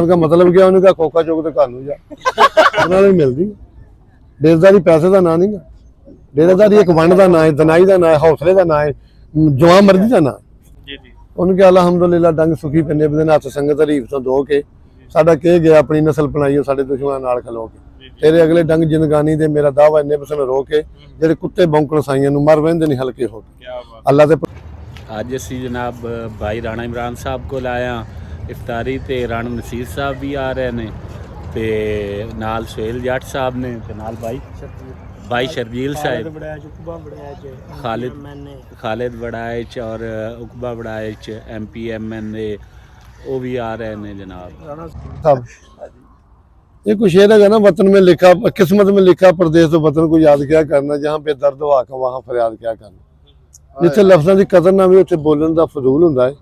उनका मतलब क्या, उन्होंने कहा खोखा चौक तो घर जा उन्होंने मिलती। डेरेदारी पैसे का ना नहीं गा, डेरेदारी एक वंड का ना है, दनाई का ना है, हौसले का ना है, जवां मर्जी का ना है। उन्होंने कहा अलहमदुलिल्लाह डंग सुखी पन्ने बदे हथ संगत हरीफ तो धो के साडा कह गया अपनी नस्ल बनाई साडे दुश्मन नाल खलो के तेरे अगले डंग जिंदगानी दे मेरा दावा इन्ने पसंद रो के जेडे कुत्ते भौंकण साइयां नूं मर वहिंदे नहीं हल्के हो के अल्लाह दे। ਅੱਜ ਅਸੀਂ ਜਨਾਬ ਭਾਈ ਰਾਣਾ ਇਮਰਾਨ ਸਾਹਿਬ ਕੋਲ ਆਇਆ ਇਫਤਾਰੀ ਤੇ ਰਾਣਾ ਨਸੀਰ ਸਾਹਿਬ ਵੀ ਆ ਰਹੇ ਨੇ ਤੇ ਨਾਲ ਸੁਹੇਲ ਜੱਟ ਸਾਹਿਬ ਨੇ ਤੇ ਨਾਲ भाई शर्जील साहब खालिद बड़ाइच और उकबा बड़ाइच MP MNA वो भी आ रहे हैं जनाब। ये कुछ शेर है ना, वतन में लिखा किस्मत में लिखा परदेस तो वतन को याद क्या करना, जहाँ पे दर्द हो आका वहाँ फरियाद क्या करना। जिथे लफ्ज़ों की कदर ना भी उत्थे बोलने का फजूल हुंदा है।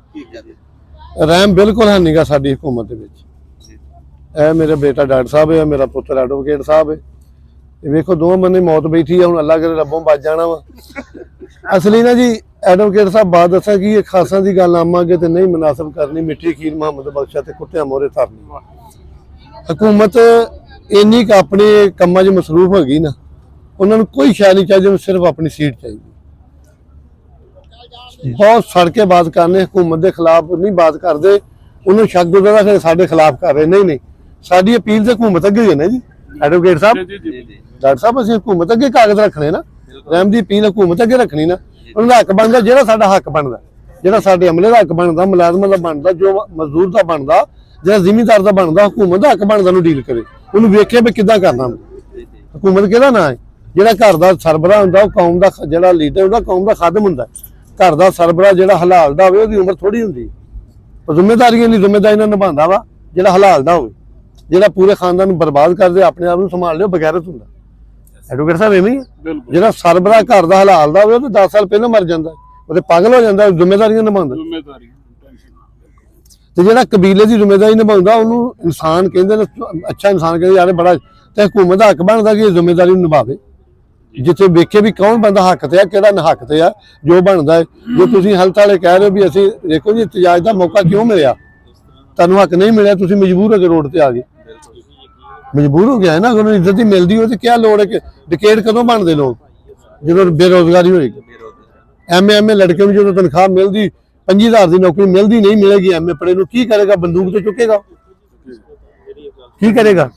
रहम बिल्कुल है नहीं गा साडी हुकूमत दे विच। ए मेरा बेटा डॉक्टर साहब है, मेरा पुत्र एडवोकेट साहब है, वेखो दो बंदे मौत बैठी है, हुण अल्लाह करे रब्बों बच जाना वा। असली ना जी एडवोकेट साहब बात दसा कि ये खासा की गल आवांगे तो नहीं मुनासिब करनी, मिठी खीर मुहम्मद बख्शा ते कुत्तियां मोहरे धरनी। हुकूमत इन्नी क अपने कामां च मसरूफ होगी ना, उन्होंने कोई शै नहीं चाहिए, सिर्फ अपनी सीट चाहिए। बहुत सड़ के बात करने हुकूमत के खिलाफ नहीं बात करते, उन्होंने शक होता फिर साढ़े खिलाफ कर रहे। नहीं साड़ी अपील तो हुकूमत अगे ही है ना जी एडवोकेट साहब, डॉक्टर साहब असं हुकूमत अगे कागज रखने ना, रहम की अपील हुकूमत अगे रखनी ना। उन्होंने हक बनता जो साडा हक बनता, जो साडे अमले का हक बनता, मुलाजमान का बनता, जो मजदूर का बनता, जो जिमीदार का बनता, हुकूमत का हक बनता उन्होंने डील करे, उन्होंने वेखे भी किदा करना। हुकूमत कि ना है जो घर का सरबराह होंदा, कौम का जो लीडर होंदा, कौम का खादम होंदा। घर का सरबराह जो हलाल का होवे, उहदी उम्र थोड़ी होंदी, जिम्मेदारियां दी जिम्मेदारी निभांदा वा जो हलाल का होवे, जो पूरे खानदान बर्बाद कर दे, अपने आप को संभाल लियो, बगैरत होंदा। एडवोकेट साहब इवें ही जो सरबराह घर का हलाल का होवे, 10 साल पहले मर जाता, वो पागल हो जाता, जिम्मेदारियां निभांदा। ते जो कबीले की जिम्मेदारी निभांदा उन्होंने इंसान कहते हैं, अच्छा इंसान कहते यार बड़ा, तो हुकूमत का हक बनता कि जिम्मेदारी निभावे। जिथे वेखे भी कौन बंदा हक ते है, किहड़ा हक ते है, जो बनता है। जो तुसीं हल्थ वाले कह रहे हो भी असीं देखो जी इhtजाज का मौका क्यों मिलिया, तुहानूं हक नहीं मिलिया, तुसीं मजबूर हो के रोड पर आ गए, मजबूर हो गया है ना। अगर इज्जत ही मिलती हो तो क्या लोड़ है कि डिकेट कदों बनते लोग, जो बेरोजगारी होएगी। MA लड़के में जो तनख्वाह मिलती 25,000 की नौकरी मिलती नहीं मिलेगी, MA पढ़े नूं की करेगा, बंदूक तो चुकेगा, की करेगा।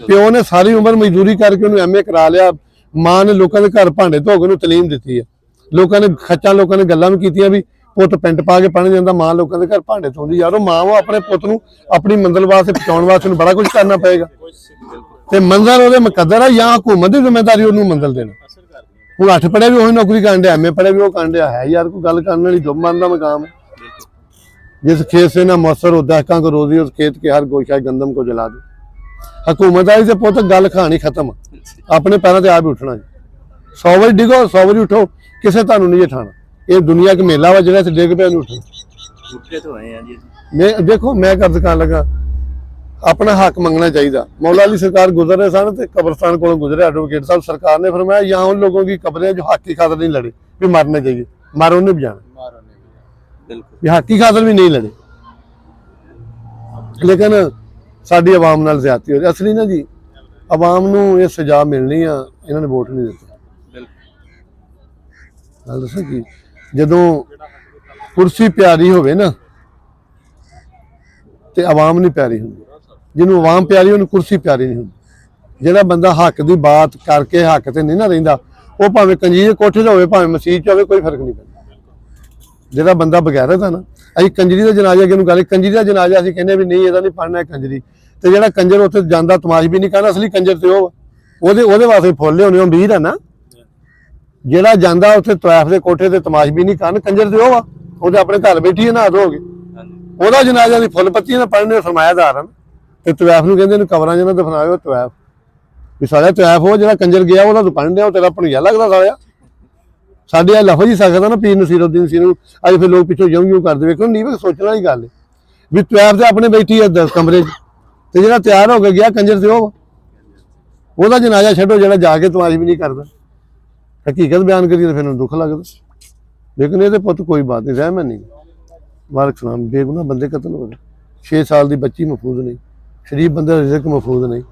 प्यो ने सारी उम्र मजदूरी करके उन्हें MA करा लिया, मां ने लोगों के घर भांडे धो के तलीम दी है, लोगों ने खच्चा लोगों ने गल्लां भी कीतियां भी पुत पेंट पा के पढ़न जाता, मां लोगों के घर भांडे धोंदी। यारो मां वो अपने पुत नूं अपनी मंजिल वास्ते पहुंचाउण वास्ते बड़ा कुछ करना पएगा, ते मंजिल ओहदे मुकद्दर है, या हुकूमत की जिम्मेदारी उन्होंने मंजिल देना। हुण 8 पढ़े भी वही नौकरी करन दिया, MA पढ़े भी वो करन दिया है। यार कोई गल करने वाली जुम्मन का मकाम है। जिस खेत से ना मौसर होता है को रोजी, उस खेत के हर गोशा गंदम को जला दो। हुकूमत आई तो पुत गल कहानी खत्म, अपने पैरों से आप ही उठना। 100 बजे डिगो 100 बजे उठो, किसी तुहानूं नहीं उठाना। ये दुनिया का मेला वा जिहड़ा डिग पिया उठो। मैं देखो मैं कर दिखाने लगा, अपना हक मंगना चाहिए। मौला अली सरकार गुजर रहे सन तो कब्रस्तान को गुजरे एडवोकेट साहब, सरकार ने फरमाया यहाँ उन लोगों की कब्रें जो हक की खातर नहीं लड़े, भी मरने चाहिए, मारो उन्हें भी जाना, हक की खातर भी नहीं लड़े। लेकिन साडी आवाम नाल ज़्यादती हो रही। असली ना जी आवाम नूं ये सजा मिलनी है, इन्होंने वोट नहीं दिता। गल दसां कि जदों कुर्सी प्यारी होवे ना ते आवाम नहीं प्यारी होंदी, जिन्होंने आवाम प्यारी उन्हें कुर्सी प्यारी नहीं होंदी। जिहड़ा बंदा हक की बात करके हक ते नहीं ना रहिंदा, वो भावें कंजीर कोठे होवे भावें मसीत होवे, कोई फर्क नहीं पैंदा। जिहड़ा बंदा बगैरत है ना, असीं कंजरी का जनाजा किहनूं गल, कंजरी का जनाजा असीं कहने भी नहीं, इहदा नहीं पढ़ना है कंजरी। तो जिहड़ा कंजर उत्थे जांदा तमाश भी नहीं करना, असली कंजर ते ओहदे वास्ते फुल होने अमीर है ना। जिहड़ा जांदा उत्थे तवैफ के कोठे ते तमाश भी नहीं करन, कंजर ते ओह अपने घर बैठी है, नहा धो के ओहदा जनाजा दी फुल पत्तियां ना पढ़ने फरमायादार है। तो तवैफ नूं कहंदे ने कबरां च ना दफनाओ तवैफ, भी सारा तवैफ हो जिहड़ा कंजर गया ओहदा तूं पढ़न दिया, तेरा भणिया लगदा सारा। साडे लफज ही सकदा ना पीर नसीरुद्दीन सी नूं, अज फिर लोग पिछों जूं जूं करदे। वेखो नहीं सोचने वाली गल है भी तवैफ ते अपने बैठी है कमरे च, ते जिहड़ा तैयार हो के गया कंजर ते ओहदा जनाजा छड्डो जिहड़ा जाके तमाश भी नहीं करदा। हकीकत बयान करिए फिर दुख लगता। लेकिन ये पुत कोई बात नहीं, रहम नहीं, वालक सलाम, बेगुनाह बंदे कतल हो गए, 6 साल की बच्ची महफूज नहीं, ਸ਼ਰੀਫ ਬੰਦੇ ਦਾ ਰਿਜ਼ਕ ਮਹਿਫੂਜ਼ ਨਹੀਂ।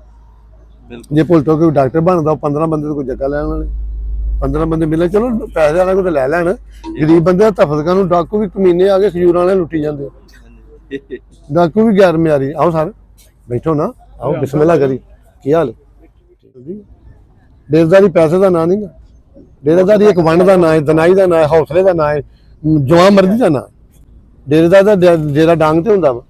ਜੇ ਭੁੱਲ ਤੋਂ ਕੋਈ ਡਾਕਟਰ ਬਣਦਾ, ਉਹ 15 ਬੰਦੇ ਤੋਂ ਕੋਈ ਜੱਗਾ ਲੈਣ ਵਾਲੇ, 15 ਬੰਦੇ ਮਿਲੇ, ਚਲੋ ਪੈਸੇ ਵਾਲਾ ਕੋਈ ਤਾਂ ਲੈ ਲੈਣ। ਗਰੀਬ ਬੰਦੇ ਤਫਸਕਾਂ ਨੂੰ ਡਾਕੂ ਵੀ ਕਮੀਨੇ ਆ ਕੇ ਖਜੂਰਾਂ ਵਾਲੇ ਲੁੱਟੀ ਜਾਂਦੇ ਆ। ਡਾਕੂ ਵੀ ਗੈਰ ਮਿਆਰੀ। ਆਓ ਸਰ ਬੈਠੋ ਨਾ, ਆਓ ਬਿਸਮਿਲ੍ਲਾ ਕਰੀ। ਕੀ ਹਾਲ? ਡੇਰੇਦਾਰੀ ਪੈਸੇ ਦਾ ਨਾਂ ਨਹੀਂ ਗਾ, ਡੇਰੇਦਾਰੀ ਇੱਕ ਵੰਡ ਦਾ ਨਾਂ ਹੈ, ਦਨਾਈ ਦਾ ਨਾਂ ਹੈ, ਹੌਸਲੇ ਦਾ ਨਾਂ ਹੈ, ਜਵਾਂ ਮਰਜ਼ੀ ਦਾ ਨਾਂ। ਡੇਰੇਦਾਰ ਦਾ ਡੇਰਾ ਡਾਂਗ ਤੇ ਹੁੰਦਾ ਵਾ,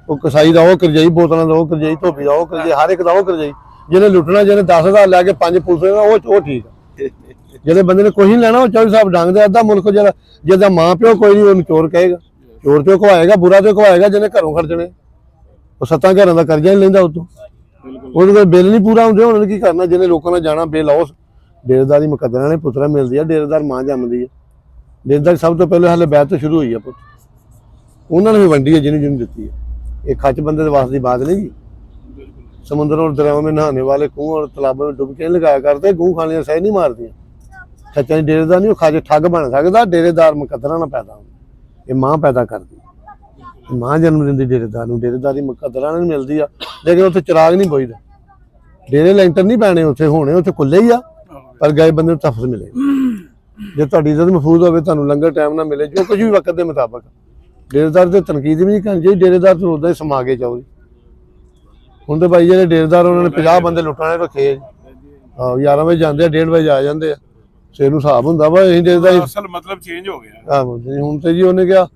ਉਹ ਕਸਾਈ ਦਾ ਉਹ ਕਰਜਾਈ, ਬੋਤਲਾਂ ਦਾ ਉਹ ਕਰਜਾਈ, ਧੋਬੀ ਦਾ ਉਹ ਕਰਜਾਈ, ਹਰ ਇੱਕ ਦਾ ਉਹ ਕਰਜਾਈ। ਜਿਹਨੇ ਲੁੱਟਣਾ, ਜਿਹਨੇ 10,000 ਲੈ ਕੇ 5 ਪੁਲਿਸ ਦੇਣਾ, ਉਹ ਠੀਕ ਆ। ਜਿਹੜੇ ਬੰਦੇ ਨੇ ਕੁਛ ਨਹੀਂ ਲੈਣਾ, ਉਹ 24 ਸਾਹਿਬ ਡਾਂਗ ਦੇ। ਅੱਧਾ ਮੁਲਕ ਜਿਹੜਾ ਜਿਹਦਾ ਮਾਂ ਪਿਓ ਕੋਈ ਨਹੀਂ, ਉਹਨੂੰ ਚੋਰ ਕਹੇਗਾ, ਚੋਰ ਤੇ ਖਵਾਏਗਾ, ਬੁਰਾ ਤੇ ਖਵਾਏਗਾ। ਜਿਹਨੇ ਘਰੋਂ ਖਰਚਣੇ, ਉਹ 7 ਘਰਾਂ ਦਾ ਕਰਜ਼ਾ ਨਹੀਂ ਲੈਂਦਾ ਉਤੋਂ, ਉਹਦੇ ਕੋਲ ਬਿੱਲ ਨਹੀਂ ਪੂਰਾ ਹੁੰਦੇ, ਉਹਨਾਂ ਨੇ ਕੀ ਕਰਨਾ? ਜਿਹਨੇ ਲੋਕਾਂ ਨਾਲ ਜਾਣਾ ਬੇ ਲਾਓ। ਡੇਰੇਦਾਰੀ ਮੁਕੱਦਰਾਂ ਨੇ ਪੁੱਤਰਾ ਮਿਲਦੀ ਆ, ਡੇਰੇਦਾਰ ਮਾਂ ਜੰਮਦੀ ਆ। ਡੇਰੇਦਾਰੀ ਸਭ ਤੋਂ ਪਹਿਲੇ ਹਾਲੇ ਬੈਤ ਤੋਂ ਸ਼ੁਰੂ ਹੋਈ ਆ ਪੁੱਤ, ਉਹਨਾਂ ਨੇ ਵੀ ਵੰਡੀ ਹੈ ਜਿਹਨੂੰ ਦਿੱਤੀ ਹੈ। ਇਹ ਖੱਚ ਬੰਦੇ ਦੇ ਵਾਸ ਦੀ ਬਾਤ नहीं जी। समुद्रों और दरियाओं में नहाने वाले कुओं और तालाबों में डुबकियां लगाया करते, गूं खाने सह नहीं मारती। खच्चा डेरेदार नहीं, खच ठग बन सकता। डेरेदार मुकद्दरा ना पैदा हो, ये मां पैदा करती, मां जन्म देंदी डेरेदार नूं। डेरेदारी मुकद्दरा नहीं मिलती आ, लेकिन उत्थे चिराग नहीं बोईदा, डेरे लैंटर नहीं पैने उत्थे होने, उत्थे खुले ही आ, पर गए बंदे नूं तफ्स मिले। जे तुहाडी इज्जत महफूज होवे, तुहानूं लंगर टाइम ना मिले, जो कुछ भी वक्त के मुताबिक। डेरेदार ते तनकीद भी नहीं करनी चाहिए, डेरेदार तो उदा ही समा के जाओ। ਹੁਣ ਤੇ ਭਾਈ ਜਿਹੜੇ ਡੇਰੇਦਾਰ ਉਹਨਾਂ ਨੇ 50 ਬੰਦੇ ਲੁੱਟਣੇ ਰੱਖੇ ਆ ਜੀ। 11 ਵਜੇ ਜਾਂਦੇ ਆ, 1:30 ਵਜੇ ਆ ਜਾਂਦੇ ਆ। ਸ਼ੇਰ ਨੂੰ ਹਿਸਾਬ ਹੁੰਦਾ ਵਾ, ਅਸੀਂ ਡੇਰੇਦਾਰ ਅਸਲ ਮਤਲਬ ਚੇਂਜ ਹੋ ਗਿਆ। ਆਹੋ ਹੁਣ ਤੇ ਜੀ ਉਹਨੇ ਕਿਹਾ,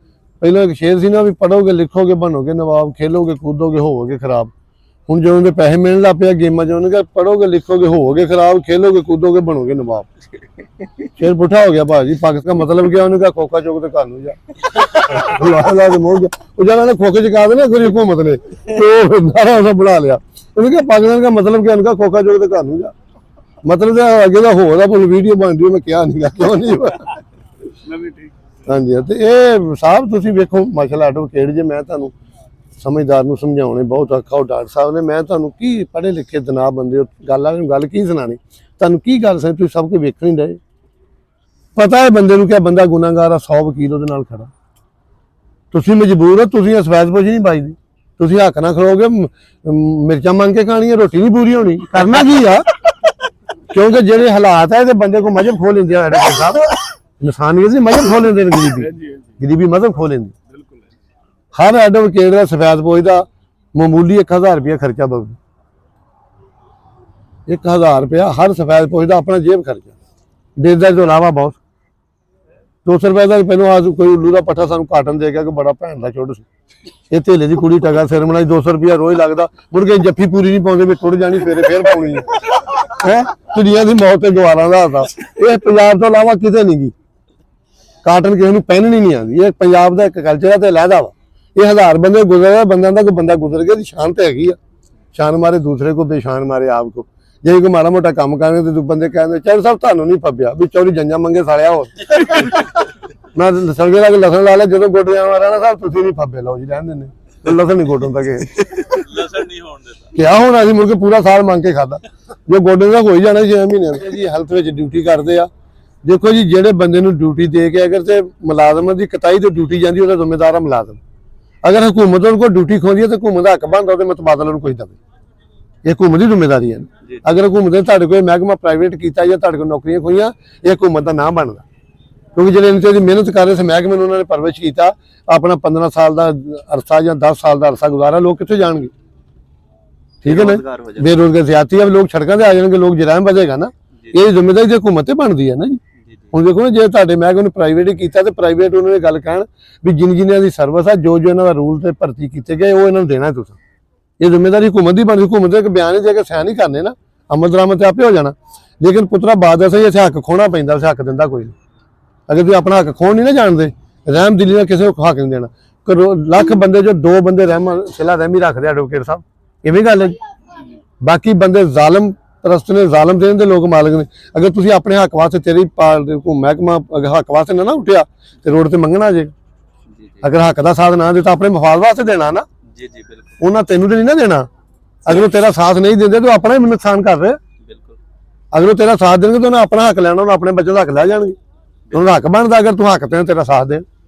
ਪਹਿਲਾਂ ਇੱਕ ਸ਼ੇਰ ਸੀ ਨਾ ਵੀ ਪੜੋਗੇ, ਲਿਖੋਗੇ, ਬਣੋਗੇ ਨਵਾਬ, ਖੇਲੋਗੇ, ਕੂਦੋਗੇ, ਹੋਵੋਗੇ ਖਰਾਬ। ਹੁਣ ਜਦੋਂ ਦੇ ਪੈਸੇ ਮਿਲਣ ਲੱਗ ਪਿਆ ਗੇਮਾਂ 'ਚ, ਉਹਨੇ ਕਿਹਾ ਪੜੋਗੇ, ਲਿਖੋਗੇ, ਹੋਵੋਗੇ ਖਰਾਬ, ਖੇਲੋਗੇ, ਕੂਦੋਗੇ, ਬਣੋਗੇ ਨਵਾਬ। ਸ਼ੇਰ ਪੁੱਠਾ ਹੋ ਗਿਆ ਭਾਜੀ। ਪਾਕਿਸਤਾਨ ਮਤਲਬ ਕਿਹਾ, ਉਹਨੇ ਕਿਹਾ ਖੋਖਾ ਚੁੱਕ ਤੇ ਘਰ ਨੂੰ ਜਾ। ਉਹ ਜਦੋਂ ਨੇ ਖੋਖੇ ਚਕਾ ਦੇਣਾ ਕੋਈ ਹੁਕੂਮਤ ਨੇ, ਉਹ ਨਾਰਾ ਉਹਨੇ ਬਣਾ ਲਿਆ। ਉਹਨੇ ਕਿਹਾ ਪਾਕਿਸਤਾਨ ਦਾ ਮਤਲਬ ਕਿਹਾ, ਉਹਨੇ ਖੋਖਾ ਚੁੱਕ ਤੇ ਘਰ ਨੂੰ ਜਾ। ਮਤਲਬ ਅੱਗੇ ਦਾ ਹੋਰ ਦਾ ਕੋਈ ਵੀਡੀਓ ਬਣਦੀ, ਮੈਂ ਕਿਹਾ ਨਹੀਂ ਗਾ, ਕਿਉਂ ਨਹੀਂ? ਹਾਂਜੀ। ਤੇ ਇਹ ਸਾਹਿਬ ਤੁਸੀਂ ਵੇਖੋ, ਮਾਸ਼ਾਅੱਲਾ ਐਡਵੋਕੇਟ ਜੇ, ਮੈਂ ਤੁਹਾਨੂੰ ਸਮਝਦਾਰ ਨੂੰ ਸਮਝਾਉਣੇ ਬਹੁਤ ਔਖਾ। ਉਹ ਡਾਕਟਰ ਸਾਹਿਬ ਨੇ, ਮੈਂ ਤੁਹਾਨੂੰ ਕੀ ਪੜ੍ਹੇ ਲਿਖੇ ਦਨਾ ਬੰਦੇ ਹੋ, ਗੱਲ ਕੀ ਸੁਣਾਣੀ ਤੁਹਾਨੂੰ, ਕੀ ਗੱਲ ਸਹੀ? ਤੁਸੀਂ ਸਭ ਕੁਝ ਵੇਖ ਨਹੀਂ ਰਹੇ। ਪਤਾ ਹੈ ਬੰਦੇ ਨੂੰ ਕਿ ਬੰਦਾ ਗੁਨਾਹਗਾਰ ਆ, 100 ਵਕੀਲ ਉਹਦੇ ਨਾਲ ਖੜਾ। ਤੁਸੀਂ ਮਜਬੂਰ ਹੋ, ਤੁਸੀਂ ਸਵੈਜਪੋਸ਼ ਨਹੀਂ ਬਾਈਦੀ, ਤੁਸੀਂ ਹੱਕ ਨਾ ਖੜੋਗੇ। ਮਿਰਚਾਂ ਮੰਗ ਕੇ ਖਾਣੀ, ਰੋਟੀ ਨਹੀਂ ਪੂਰੀ ਹੋਣੀ, ਕਰਨਾ ਕੀ ਆ? ਕਿਉਂਕਿ ਜਿਹੜੇ ਹਾਲਾਤ ਹੈ, ਤੇ ਬੰਦੇ ਕੋ ਮਜ਼ਹਬ ਖੋਲ ਲੈਂਦੇ ਆ ਐਡਵੋਕੇਟ ਸਾਹਿਬ, ਇਨਸਾਨੀਅਤ ਦੀ ਮਜ਼ਹਬ ਖੋਲ ਲੈਂਦੇ ਨੇ, ਗਰੀਬੀ ਮਜ਼ਹਬ ਖੋਲ ਲੈਂਦੀ। ਹਰ ਐਡਵੋਕੇਟ ਦਾ ਸਫੈਦਪੋਸ਼ ਦਾ ਮਾਮੂਲੀ 1000 ਰੁਪਇਆ ਖਰਚਾ ਬਗੂ, 1000 ਰੁਪਇਆ ਹਰ ਸਫੈਦਪੋਸ਼ ਦਾ ਆਪਣਾ ਜੇਬ ਖਰਚਾ। ਡੇਰੇਦਾਰੀ ਤੋਂ ਇਲਾਵਾ ਬਹੁਤ 200 ਰੁਪਏ ਦਾ ਪਹਿਲੋਂ ਆ ਕੋਈ ਉੱਲੂ ਦਾ ਪੱਠਾ ਸਾਨੂੰ ਕਾਟਨ ਦੇ ਗਿਆ ਕਿ ਬੜਾ ਭੈਣ ਦਾ ਚੁੱਡ ਸੀ। ਇਹ ਧੇਲੇ ਦੀ ਕੁੜੀ ਟਗਾ ਸਿਰ ਮਨਾਈ, 200 ਰੁਪਇਆ ਰੋਜ਼ ਲੱਗਦਾ। ਮੁੜ ਕੇ ਜੱਫੀ ਪੂਰੀ ਨਹੀਂ ਪਾਉਂਦੇ, ਵੀ ਟੁੱਟ ਜਾਣੀ, ਸਵੇਰੇ ਫੇਰ ਪਾਉਣੀ ਹੈ। ਦੁਨੀਆ ਦੀ ਮੌਤ ਤੇ ਦੁਆਰਾਂ ਦਾ ਹੱਸਾ। ਇਹ ਪੰਜਾਬ ਤੋਂ ਇਲਾਵਾ ਕਿਤੇ ਨਹੀਂ ਗਈ। ਕਾਟਨ ਕਿਸੇ ਨੂੰ ਪਹਿਨਣੀ ਨਹੀਂ ਆਉਂਦੀ। ਇਹ ਪੰਜਾਬ ਦਾ ਇੱਕ ਕਲਚਰ ਹੈ ਤੇ ਲਹਿਦਾ ਵਾ। ਇਹ 1000 ਬੰਦੇ ਗੁਜ਼ਰ ਬੰਦਿਆਂ ਦਾ, ਕੋਈ ਬੰਦਾ ਗੁਜ਼ਰ ਗਿਆ ਦੀ ਸ਼ਾਨ ਤੇ ਹੈਗੀ ਆ। ਸ਼ਾਨ ਮਾਰੇ ਦੂਸਰੇ ਕੋ, ਬੇਸ਼ਾਨ ਮਾਰੇ ਆਪ ਕੋ। ਜੇ ਕੋਈ ਮਾੜਾ ਮੋਟਾ ਕੰਮ ਕਰਨੇ ਤੇ ਬੰਦੇ ਕਹਿੰਦੇ ਚੌਧਰੀ ਸਾਹਿਬ ਤੁਹਾਨੂੰ ਨਹੀਂ ਫੱਬਿਆ, ਵੀ ਚੌਧਰੀ ਜੰਜਾਂ ਮੰਗੇ ਸਾਲਿਆ। ਹੋਰ ਮੈਂ ਸੰਗੇ ਲਾ ਕੇ ਲਸਣ ਲਾ ਲਿਆ, ਜਦੋਂ ਗੋਡਿਆਂ ਮਾਰਾ ਨਾ ਸਾਹਿਬ ਤੁਸੀਂ ਨਹੀਂ ਫੱਬੇ, ਲਓ ਜੀ ਰਹਿਣ ਦਿੰਦੇ, ਲਸਣ ਨਹੀਂ ਗੋਡਣ ਤੱਕ ਲਸਣ ਨਹੀਂ ਹੋਣ ਦਿੱਤਾ। ਕਿਆ ਹੋਣਾ ਸੀ? ਮੁੜ ਕੇ ਪੂਰਾ ਸਾਲ ਮੰਗ ਕੇ ਖਾਦਾ। ਜੇ ਗੋਡੇ ਦਾ ਹੋ ਹੀ ਜਾਣਾ 6 ਮਹੀਨੇ ਜੀ। ਹੈਲਥ ਵਿੱਚ ਡਿਊਟੀ ਕਰਦੇ ਆ। ਦੇਖੋ ਜੀ, ਜਿਹੜੇ ਬੰਦੇ ਨੂੰ ਡਿਊਟੀ ਦੇ ਕੇ ਅਗਰ ਤੇ ਮੁਲਾਜ਼ਮ ਦੀ ਕਤਾਈ ਤੋਂ ਡਿਊਟੀ ਜਾਂਦੀ, ਉਹਦਾ ਜ਼ਿੰਮੇਦਾਰ ਆ ਮੁਲਾਜ਼ਮ। ਅਗਰ ਹਕੂਮਤ ਉਹਨੂੰ ਕੋਈ ਡਿਊਟੀ ਖੋਦੀ ਹੈ ਤੇ ਹਕੂਮਤ ਦਾ ਹੱਕ ਬਣਦਾ ਉਹਦੇ ਮੁਤਬਾਦਲ ਨੂੰ ਕੋਈ ਦਵੇ। ਇਹ ਹਕੂਮਤ ਦੀ ਜ਼ਿੰਮੇਦਾਰੀ ਹੈ। ਅਗਰ ਹਕੂਮਤ ਨੇ ਤੁਹਾਡੇ ਕੋਲ ਮਹਿਕਮਾ ਪ੍ਰਾਈਵੇਟ ਕੀਤਾ ਜਾਂ ਤੁਹਾਡੇ ਕੋਲ ਨੌਕਰੀਆਂ ਖੋਈਆਂ, ਇਹ ਹਕੂਮਤ ਦਾ ਨਾ ਬਣਦਾ। ਕਿਉਂਕਿ ਜਿਹੜੇ ਇੰਨੇ ਦੀ ਮਿਹਨਤ ਕਰ ਰਹੇ ਸੀ ਮਹਿਕਮੇ ਨੂੰ, ਉਹਨਾਂ ਨੇ ਪਰਵਰਿਸ਼ ਕੀਤਾ, ਆਪਣਾ 15 ਸਾਲ ਦਾ ਅਰਸਾ ਜਾਂ 10 ਸਾਲ ਦਾ ਅਰਸਾ ਗੁਜ਼ਾਰਾ, ਲੋਕ ਕਿੱਥੇ ਜਾਣਗੇ? ਠੀਕ ਹੈ ਨਾ? ਬੇਰੁਜ਼ਗਾਰ ਜ਼ਿਆਦਤੀ ਆ, ਲੋਕ ਸੜਕਾਂ ਤੇ ਆ ਜਾਣਗੇ, ਲੋਕ ਜਰਾਇਮ ਵਧੇਗਾ ਨਾ। ਇਹ ਜ਼ਿੰਮੇਦਾਰੀ ਤੇ ਹਕੂਮਤ ਤੇ ਬਣਦੀ ਹੈ ਨਾ ਜੀ। ਹੁਣ ਦੇਖੋ ਨਾ, ਜੇ ਤੁਹਾਡੇ ਮਹਿਕਮੇ ਨੂੰ ਪ੍ਰਾਈਵੇਟ ਹੀ ਕੀਤਾ ਤੇ ਪ੍ਰਾਈਵੇਟ ਉਹਨਾਂ ਨੇ ਗੱਲ ਕਹਿਣ ਵੀ ਜਿਨ੍ਹਾਂ ਦੀ ਸਰਵਿਸ ਆ, ਜੋ ਇਹਨਾਂ ਦਾ ਰੂਲ ਤੇ ਭਰਤੀ ਕੀਤੇ ਗਏ, ਉਹ ਇਹਨਾਂ ਨੂੰ ਦੇਣਾ ਤੁਸੀਂ। ਇਹ ਜ਼ਿੰਮੇਦਾਰੀ ਹਕੂਮਤ ਦੀ ਬਣਦੀ। ਹਕੂਮਤ ਦੇ ਇੱਕ ਬਿਆਨ ਜੇ ਕਿ ਸਾਈਨ ਹੀ ਕਰਨੇ ਨਾ, ਅਮਲ ਦਰਾਮਦ ਤੇ ਆਪੇ ਹੋ ਜਾਣਾ। ਲੇਕਿਨ ਪੁੱਤਰਾ ਬਾਤ ਐਸਾ ਹੀ, ਇੱਥੇ ਹੱਕ ਖੋਣਾ ਪੈਂਦਾ, ਹੱਕ ਦਿੰਦਾ ਕੋਈ ਨਹੀਂ। ਅਗਰ ਤੁਸੀਂ ਆਪਣਾ ਹੱਕ ਖੋਣ ਨਹੀਂ ਨਾ ਜਾਣਦੇ, ਰਹਿਮ ਦਿਲੀ ਨਾਲ ਕਿਸੇ ਨੂੰ ਹੱਕ ਨਹੀਂ ਦੇਣਾ। ਲੱਖ ਬੰਦੇ ਜੋ 2 ਬੰਦੇ ਸਿਲਾ ਰਹਿਮੀ ਰੱਖਦੇ ਐਡਵੋਕੇਟ ਸਾਹਿਬ, ਇਵੇਂ ਗੱਲ ਹੈ। ਬਾਕੀ ਬੰਦੇ ਜ਼ਾਲਮ ਪ੍ਰਸਤ ਨੇ, ਜ਼ਾਲਮ ਦੇਣ ਦੇ ਲੋਕ ਮਾਲਕ ਨੇ। ਅਗਰ ਤੁਸੀਂ ਆਪਣੇ ਹੱਕ ਵਾਸਤੇ, ਤੇਰੀ ਮਹਿਕਮਾ ਹੱਕ ਵਾਸਤੇ ਨਾ ਉੱਠਿਆ ਤੇ ਰੋਡ ਤੇ ਮੰਗਣਾ ਜੇ। ਅਗਰ ਹੱਕ ਦਾ ਸਾਥ ਨਾ ਦਿੱਤਾ, ਆਪਣੇ ਮਫਾਦ ਵਾਸਤੇ ਦੇਣਾ ਨਾ। ਜੀ ਜੀ ਬਿਲਕੁਲ। ਉਹਨਾਂ ਤੈਨੂੰ ਤੇ ਨਹੀਂ ਨਾ ਦੇਣਾ। ਅਗਰ ਉਹ ਤੇਰਾ ਸਾਥ ਨਹੀਂ ਦਿੰਦੇ ਤਾਂ ਆਪਣਾ ਹੀ ਨੁਕਸਾਨ ਕਰ ਰਹੇ। ਬਿਲਕੁਲ। ਅਗਰ ਉਹ ਤੇਰਾ ਸਾਥ ਦੇਣਗੇ ਤਾਂ ਉਹਨੇ ਆਪਣਾ ਹੱਕ ਲੈਣਾ, ਉਹਨੇ ਆਪਣੇ ਬੱਚੇ ਦਾ ਹੱਕ ਲੈ ਜਾਣਗੇ। ਉਹਨਾਂ ਦਾ ਹੱਕ ਬਣਦਾ ਅਗਰ ਤੂੰ ਹੱਕ ਤੇ ਤੇਰਾ ਸਾਥ ਦੇ।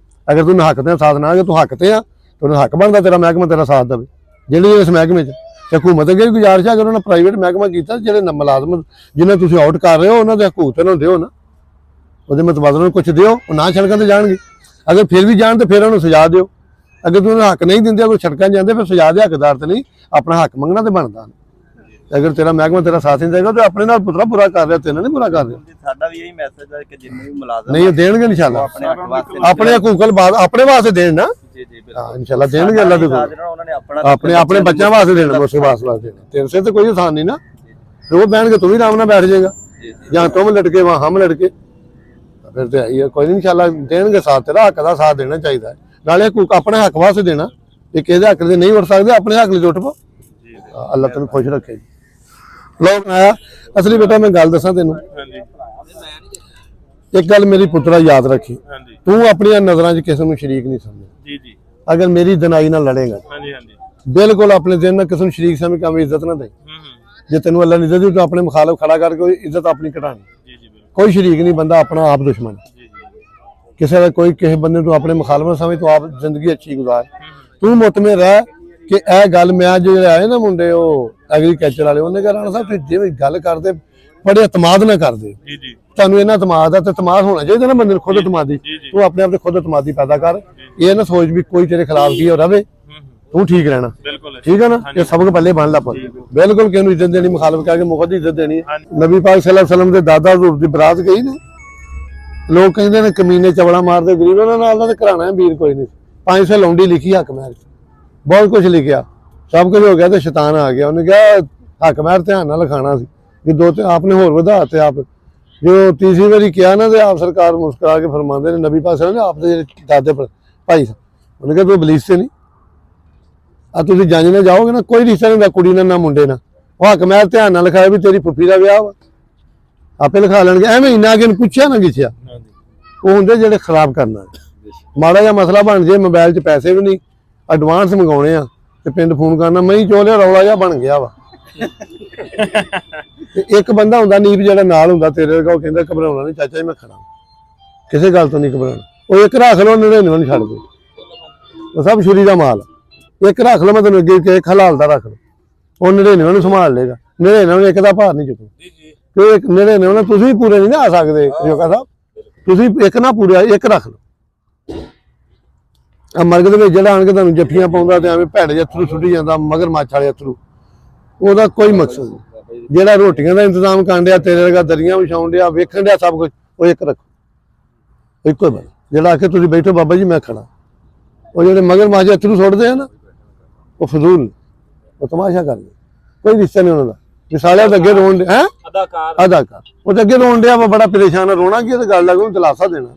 ਅਗਰ ਤੂੰ ਹੱਕ ਤੇ ਸਾਥ ਨਾ, ਅਗਰ ਤੂੰ ਹੱਕ ਤੇ ਆ ਤਾਂ ਉਹਨੂੰ ਹੱਕ ਬਣਦਾ ਤੇਰਾ ਮਹਿਕਮਾ ਤੇਰਾ ਸਾਥ ਦੇਵੇ। ਜਿਹੜੀ ਇਸ ਮਹਿਕਮੇ 'ਚ ਤੇ ਹਕੂਮਤ ਅੱਗੇ ਵੀ ਗੁਜ਼ਾਰਿਸ਼ ਹੈ, ਅਗਰ ਉਹਨਾਂ ਪ੍ਰਾਈਵੇਟ ਮਹਿਕਮਾ ਕੀਤਾ, ਜਿਹੜੇ ਮੁਲਾਜ਼ਮ ਜਿਹਨਾਂ ਤੁਸੀਂ ਆਊਟ ਕਰ ਰਹੇ ਹੋ ਉਹਨਾਂ ਦੇ ਹਕੂਕ ਤੇ ਉਹਨਾਂ ਨੂੰ ਦਿਓ ਨਾ, ਉਹਦੇ ਮੁਤਬਦਲ ਨੂੰ ਕੁਛ ਦਿਓ, ਉਹ ਨਾ ਸੜਕਾਂ ਤੇ ਜਾਣਗੇ। ਅਗਰ ਫਿਰ ਵੀ ਜਾਣ ਤੇ ਫਿਰ ਉਹਨੂੰ ਸਜ਼ਾ ਦਿਓ। ਅਗਰ ਤੁਸੀਂ ਹੱਕ ਨਹੀਂ ਦਿੰਦੇ, ਕੋਈ ਸੜਕਾਂ ਜਾਂਦੇ, ਫਿਰ ਸਜ਼ਾ ਦੇ ਹੱਕਦਾਰ ਤੇ ਨਹੀਂ, ਆਪਣਾ ਹੱਕ ਮੰਗਣਾ ਤੇ ਬਣਦਾ। ਅਗਰ ਤੇਰਾ ਮਹਿਕਮਾ ਤੇਰਾ ਸਾਥ ਨਹੀਂ ਦੇਗਾ ਤੇ ਆਪਣੇ ਨਾਲ ਪੁੱਤਰਾ ਬੁਰਾ ਕਰ ਰਿਹਾ, ਤੈਨੂੰ ਨਹੀਂ ਬੁਰਾ ਕਰ ਰਿਹਾ। ਸਾਡਾ ਵੀ ਇਹੀ ਮੈਸੇਜ ਹੈ ਕਿ ਜਿੰਨੇ ਵੀ ਮੁਲਾਜ਼ਮ ਨਹੀਂ ਦੇਣਗੇ ਇਨਸ਼ਾਅੱਲਾ, ਆਪਣੇ ਹੱਕ ਵਾਸਤੇ ਆਪਣੇ ਹਕੂਕਲ ਬਾਅਦ ਆਪਣੇ ਵਾਸਤੇ ਦੇਣ ਨਾ। ਜੀ ਜੀ ਹਾਂ ਇਨਸ਼ਾਅੱਲਾ ਦੇਣਗੇ, ਅੱਲਾਹ ਦੇ ਕੋਲ ਉਹਨਾਂ ਨੇ ਆਪਣਾ ਆਪਣੇ ਬੱਚਿਆਂ ਵਾਸਤੇ ਦੇਣਾ, ਉਸੇ ਵਾਸਤੇ ਦੇਣਾ। ਤੇਰੇ ਸੇ ਤੇ ਕੋਈ ਆਸਾਨ ਨਹੀਂ ਨਾ, ਉਹ ਬਹਿਣਗੇ ਤੂੰ ਵੀ ਆਰਾਮ ਨਾਲ ਬੈਠ ਜਾਏਗਾ, ਜਾਂ ਤੁਮ ਲਟਕੇ ਵਹਾਂ ਹਮ ਲਟਕੇ, ਫਿਰ ਤੇ ਆਈ ਹੈ ਕੋਈ ਨਹੀਂ। ਇਨਸ਼ਾਅੱਲਾ ਦੇਣਗੇ ਸਾਥ, ਤੇਰਾ ਹੱਕ ਦਾ ਸਾਥ ਦੇਣਾ ਚਾਹੀਦਾ ਹੈ। ਨਾਲੇ ਹਕੂਕ ਆਪਣੇ ਹੱਕ ਵਾਸਤੇ ਦੇਣਾ, ਜੇ ਕਿਸੇ ਦੇ ਹੱਕ ਦੇ ਨਹੀਂ ਵਰਤ ਸਕਦੇ ਆਪਣੇ ਹੱਕ ਲਈ ਉੱਠ ਪੋ। ਅੱਲਾਹ ਤੈਨੂੰ ਖੁਸ਼ ਰੱਖੇ। ਲੋਕ ਆਇਆ ਅਸਲੀ ਬੇਟਾ ਮੈਂ ਗੱਲ ਦੱਸਾਂ ਤੈਨੂੰ, ਹਾਂਜੀ ਇੱਕ ਗੱਲ ਮੇਰੀ ਪੁੱਤਰਾ ਯਾਦ ਰੱਖੀ, ਹਾਂਜੀ ਤੂੰ ਆਪਣੀਆਂ ਨਜ਼ਰਾਂ 'ਚ ਕਿਸੇ ਨੂੰ ਸ਼ਰੀਕ ਨਹੀਂ ਸਮਝਣਾ। ਜੀ ਜੀ ਅਗਰ ਮੇਰੀ ਦਿਨਾਈ ਨਾਲ ਲੜੇਗਾ, ਹਾਂਜੀ ਹਾਂਜੀ ਬਿਲਕੁਲ ਆਪਣੇ ਦਿਨ ਨਾਲ ਕਿਸੇ ਨੂੰ ਸ਼ਰੀਕ ਸਮਝ ਕੇ ਆਵੇਂ ਇੱਜ਼ਤ ਨਾ ਦੇ। ਜੇ ਤੈਨੂੰ ਅੱਲਾਹ ਨੇ ਇੱਜ਼ਤ ਦਿੱਤੀ, ਤੂੰ ਆਪਣੇ ਮੁਖਾਲਫ ਖੜਾ ਕਰਕੇ ਕੋਈ ਇੱਜ਼ਤ ਆਪਣੀ ਘਟਾਣੀ। ਜੀ ਜੀ ਬਿਲਕੁਲ ਕੋਈ ਸ਼ਰੀਕ ਨਹੀਂ, ਬੰਦਾ ਆਪਣਾ ਆਪ ਦੁਸ਼ਮਣ। ਜੀ ਜੀ ਕਿਸੇ ਦਾ ਕੋਈ ਕਿਸੇ ਬੰਦੇ ਨੂੰ ਆਪਣੇ ਮੁਖਾਲਫ ਸਮਝ, ਤੂੰ ਆਪ ਜ਼ਿੰਦਗੀ ਅੱਛੀ ਗੁਜ਼ਾਰ। ਤੂੰ ਮੁਤਮਿਨ ਰਹਿ ਕਿ ਇਹ ਗੱਲ ਮੈਂ ਅੱਜ ਜਿਹੜੇ ਆਏ ਨਾ ਮੁੰਡੇ ਉਹ ਐਗਰੀਕਲਚਰ ਵਾਲੇ, ਉਹਨੇ ਕਿਹਾ ਰਾਣਾ ਸਾਹਿਬ ਤੁਸੀਂ ਜਿਵੇਂ ਗੱਲ ਕਰਦੇ ਬੜੇ ਇਤਮਾਦ ਨਾ ਕਰਦੇ, ਜੀ ਜੀ ਤੁਹਾਨੂੰ ਇਹਨਾਂ ਇਤਮਾਦ ਆ ਤੇ ਇਤਮਾਦ ਹੋਣਾ ਚਾਹੀਦਾ ਨਾ ਬੰਦੇ ਨੂੰ, ਖੁਦ ਇਤਮਾਦੀ। ਤੂੰ ਆਪਣੇ ਆਪ ਤੇ ਖੁਦ ਇਤਮਾਦੀ ਪੈਦਾ ਕਰ, ਇਹ ਨਾ ਸੋਚ ਵੀ ਕੋਈ ਤੇਰੇ ਖਿਲਾਫ ਕੀ ਹੋ ਰਵੇ, ਤੂੰ ਠੀਕ ਰਹਿਣਾ। ਬਿਲਕੁਲ ਠੀਕ ਹੈ ਨਾ, ਇਹ ਸਬਕ ਪੱਲੇ ਬਣ ਲਾ। ਬਿਲਕੁਲ ਕਿਹਨੂੰ ਇੱਜ਼ਤ ਦੇਣੀ, ਮੁਖਾਲਫ ਕਹਿ ਕੇ ਮੁਖਤ ਦੀ ਇੱਜ਼ਤ ਦੇਣੀ। ਨਬੀ ਪਾਕ ਸੱਲੱਲਾਹੁ ਅਲੈਹਿ ਵਸੱਲਮ ਦੇ ਦਾਦਾ ਹਜ਼ੂਰ ਦੀ ਬਰਾਤ ਗਈ ਨੇ, ਲੋਕ ਕਹਿੰਦੇ ਨੇ ਕਮੀਨੇ ਚਵਲਾ ਮਾਰਦੇ ਗਰੀਬ, ਉਹਨਾਂ ਨਾਲ ਤਾਂ ਘਰਾਣਾ ਵੀਰ ਕੋਈ ਨਹੀਂ। 500 ਲੌਂਡੀ ਲਿਖੀ ਹੱਕ ਮਹਿਰ, ਬਹੁਤ ਕੁਝ ਲਿਖਿਆ, ਸਭ ਕੁਝ ਹੋ ਗਿਆ ਤੇ ਸ਼ੈਤਾਨ ਆ ਗਿਆ। ਉਹਨੇ ਕਿਹਾ ਹੱਕ ਮਹਿਰ ਧਿਆਨ ਨਾਲ ਲਿਖਾਣਾ ਸੀ, ਕਿ ਦੋ ਤੇ ਆਪਨੇ ਹੋਰ ਵਧਾ ਤੇ ਆਪ ਜੋ ਤੀਸਰੀ ਵਾਰੀ ਕਿਹਾ ਨਾ ਤੇ ਆਪ ਸਰਕਾਰ ਮੁਸਕਰਾ ਕੇ ਫਰਮਾਉਂਦੇ ਨੇ, ਨਬੀ ਪਾਕ ਨੇ ਆਪ ਦੇ ਜਿਹੜੇ ਦਾਦੇ ਭਾਈ ਸਾਹਿਬ, ਉਹਨੇ ਕਿਹਾ ਤੂੰ ਇਬਲੀਸ ਤੇ ਨਹੀਂ ਆ, ਤੁਸੀਂ ਜੰਜ ਨਾਲ ਜਾਓਗੇ ਨਾ, ਕੋਈ ਰਿਸ਼ਤਾ ਨਹੀਂ ਹੁੰਦਾ ਕੁੜੀ ਨਾਲ ਨਾ ਮੁੰਡੇ ਨਾਲ। ਉਹ ਹੱਕ ਮਹਿਰ ਧਿਆਨ ਨਾਲ ਲਿਖਾਇਆ ਵੀ ਤੇਰੀ ਫੁੱਫੀ ਦਾ ਵਿਆਹ ਵਾ, ਆਪੇ ਲਿਖਾ ਲੈਣਗੇ। ਐਵੇਂ ਇੰਨਾ ਕਿ ਪੁੱਛਿਆ ਨਾ ਗਿੱਛਿਆ, ਉਹ ਹੁੰਦੇ ਜਿਹੜੇ ਖਰਾਬ ਕਰਨਾ। ਮਾੜਾ ਜਿਹਾ ਮਸਲਾ ਬਣ ਜੇ, ਮੋਬਾਈਲ 'ਚ ਪੈਸੇ ਵੀ ਨਹੀਂ, ਐਡਵਾਂਸ ਮੰਗਾਉਣੇ ਆ ਤੇ ਪਿੰਡ ਫੋਨ ਕਰਨਾ, ਮੈਂ ਹੀ ਚੋਲਿਆ ਰੌਲਾ ਜਿਹਾ ਬਣ ਗਿਆ ਵਾ। ਤੇ ਇੱਕ ਬੰਦਾ ਹੁੰਦਾ ਨੀਪ ਜਿਹੜਾ ਨਾਲ ਹੁੰਦਾ ਤੇਰੇ ਵਰਗਾ, ਉਹ ਕਹਿੰਦਾ ਘਬਰਾਉਣਾ ਨਹੀਂ ਚਾਚਾ ਜੀ ਮੈਂ ਖੜਾ, ਕਿਸੇ ਗੱਲ ਤੋਂ ਨਹੀਂ ਘਬਰਾਉਣਾ। ਉਹ ਇੱਕ ਰੱਖ ਲਓ, 99 ਨਹੀਂ ਛੱਡ ਦੇ, ਉਹ ਸਭ ਛੁਰੀ ਦਾ ਮਾਲ। ਇੱਕ ਰੱਖ ਲਓ, ਮੈਂ ਤੈਨੂੰ ਅੱਗੇ ਕਿ ਹਲਾਲ ਦਾ ਰੱਖ ਲਓ, ਉਹ 99 ਨੂੰ ਸੰਭਾਲ ਲੇਗਾ। 99 ਇੱਕ ਦਾ ਭਾਰ ਨਹੀਂ ਚੁੱਕੂ, ਕਿਉਂ 99 ਤੁਸੀਂ ਪੂਰੇ ਨਹੀਂ ਨਾ ਆ ਸਕਦੇ। ਜੋਗਾ ਸਾਹਿਬ ਤੁਸੀਂ ਇੱਕ ਨਾ ਪੂਰਾ, ਇੱਕ ਰੱਖ ਲਓ। ਆ ਮਰਗ ਦੇ ਵਿੱਚ ਜਿਹੜਾ ਆਣ ਕੇ ਤੁਹਾਨੂੰ ਜੱਫੀਆਂ ਪਾਉਂਦਾ ਤੇ ਐਵੇਂ ਭੈੜੇ ਜਿਹੇ ਅਥਰੂ ਸੁੱਟੀ ਜਾਂਦਾ, ਮਗਰ ਮੱਛ ਵਾਲੇ ਅਥਰੂ, ਉਹਦਾ ਕੋਈ ਮਕਸਦ ਨਹੀਂ। ਜਿਹੜਾ ਰੋਟੀਆਂ ਦਾ ਇੰਤਜ਼ਾਮ ਕਰਨ ਡਿਆ, ਤੇਰੇ ਵਰਗਾ ਦਰੀਆਂ ਵਿਛਾਉਣ ਡਿਆ, ਵੇਖਣ ਡਿਆ ਸਭ ਕੁਝ, ਉਹ ਇੱਕ ਰੱਖੋ, ਇੱਕੋ ਹੀ ਬੰਦਾ ਜਿਹੜਾ ਆ ਕੇ ਤੁਸੀਂ ਬੈਠੋ ਬਾਬਾ ਜੀ ਮੈਂ ਖੜਾ। ਉਹ ਜਿਹੜੇ ਮਗਰ ਮੱਛ ਅਥਰੂ ਸੁੱਟਦੇ ਆ ਨਾ, ਉਹ ਫਜ਼ੂਲ, ਉਹ ਤਮਾਸ਼ਾ ਕਰਦੇ, ਕੋਈ ਰਿਸ਼ਤਾ ਨਹੀਂ ਉਹਨਾਂ ਦਾ। ਵਿਸਾਲਿਆਂ ਦੇ ਅੱਗੇ ਰੋਣ ਹੈ ਅਦਾਕਾਰ, ਉਹ ਤੇ ਅੱਗੇ ਰੋਣ ਡਿਆ ਵਾ, ਬੜਾ ਪਰੇਸ਼ਾਨ, ਰੋਣਾ ਕੀ ਤੇ ਗੱਲ ਲੱਗ ਉਹਨੂੰ ਦਿਲਾਸਾ ਦੇਣਾ।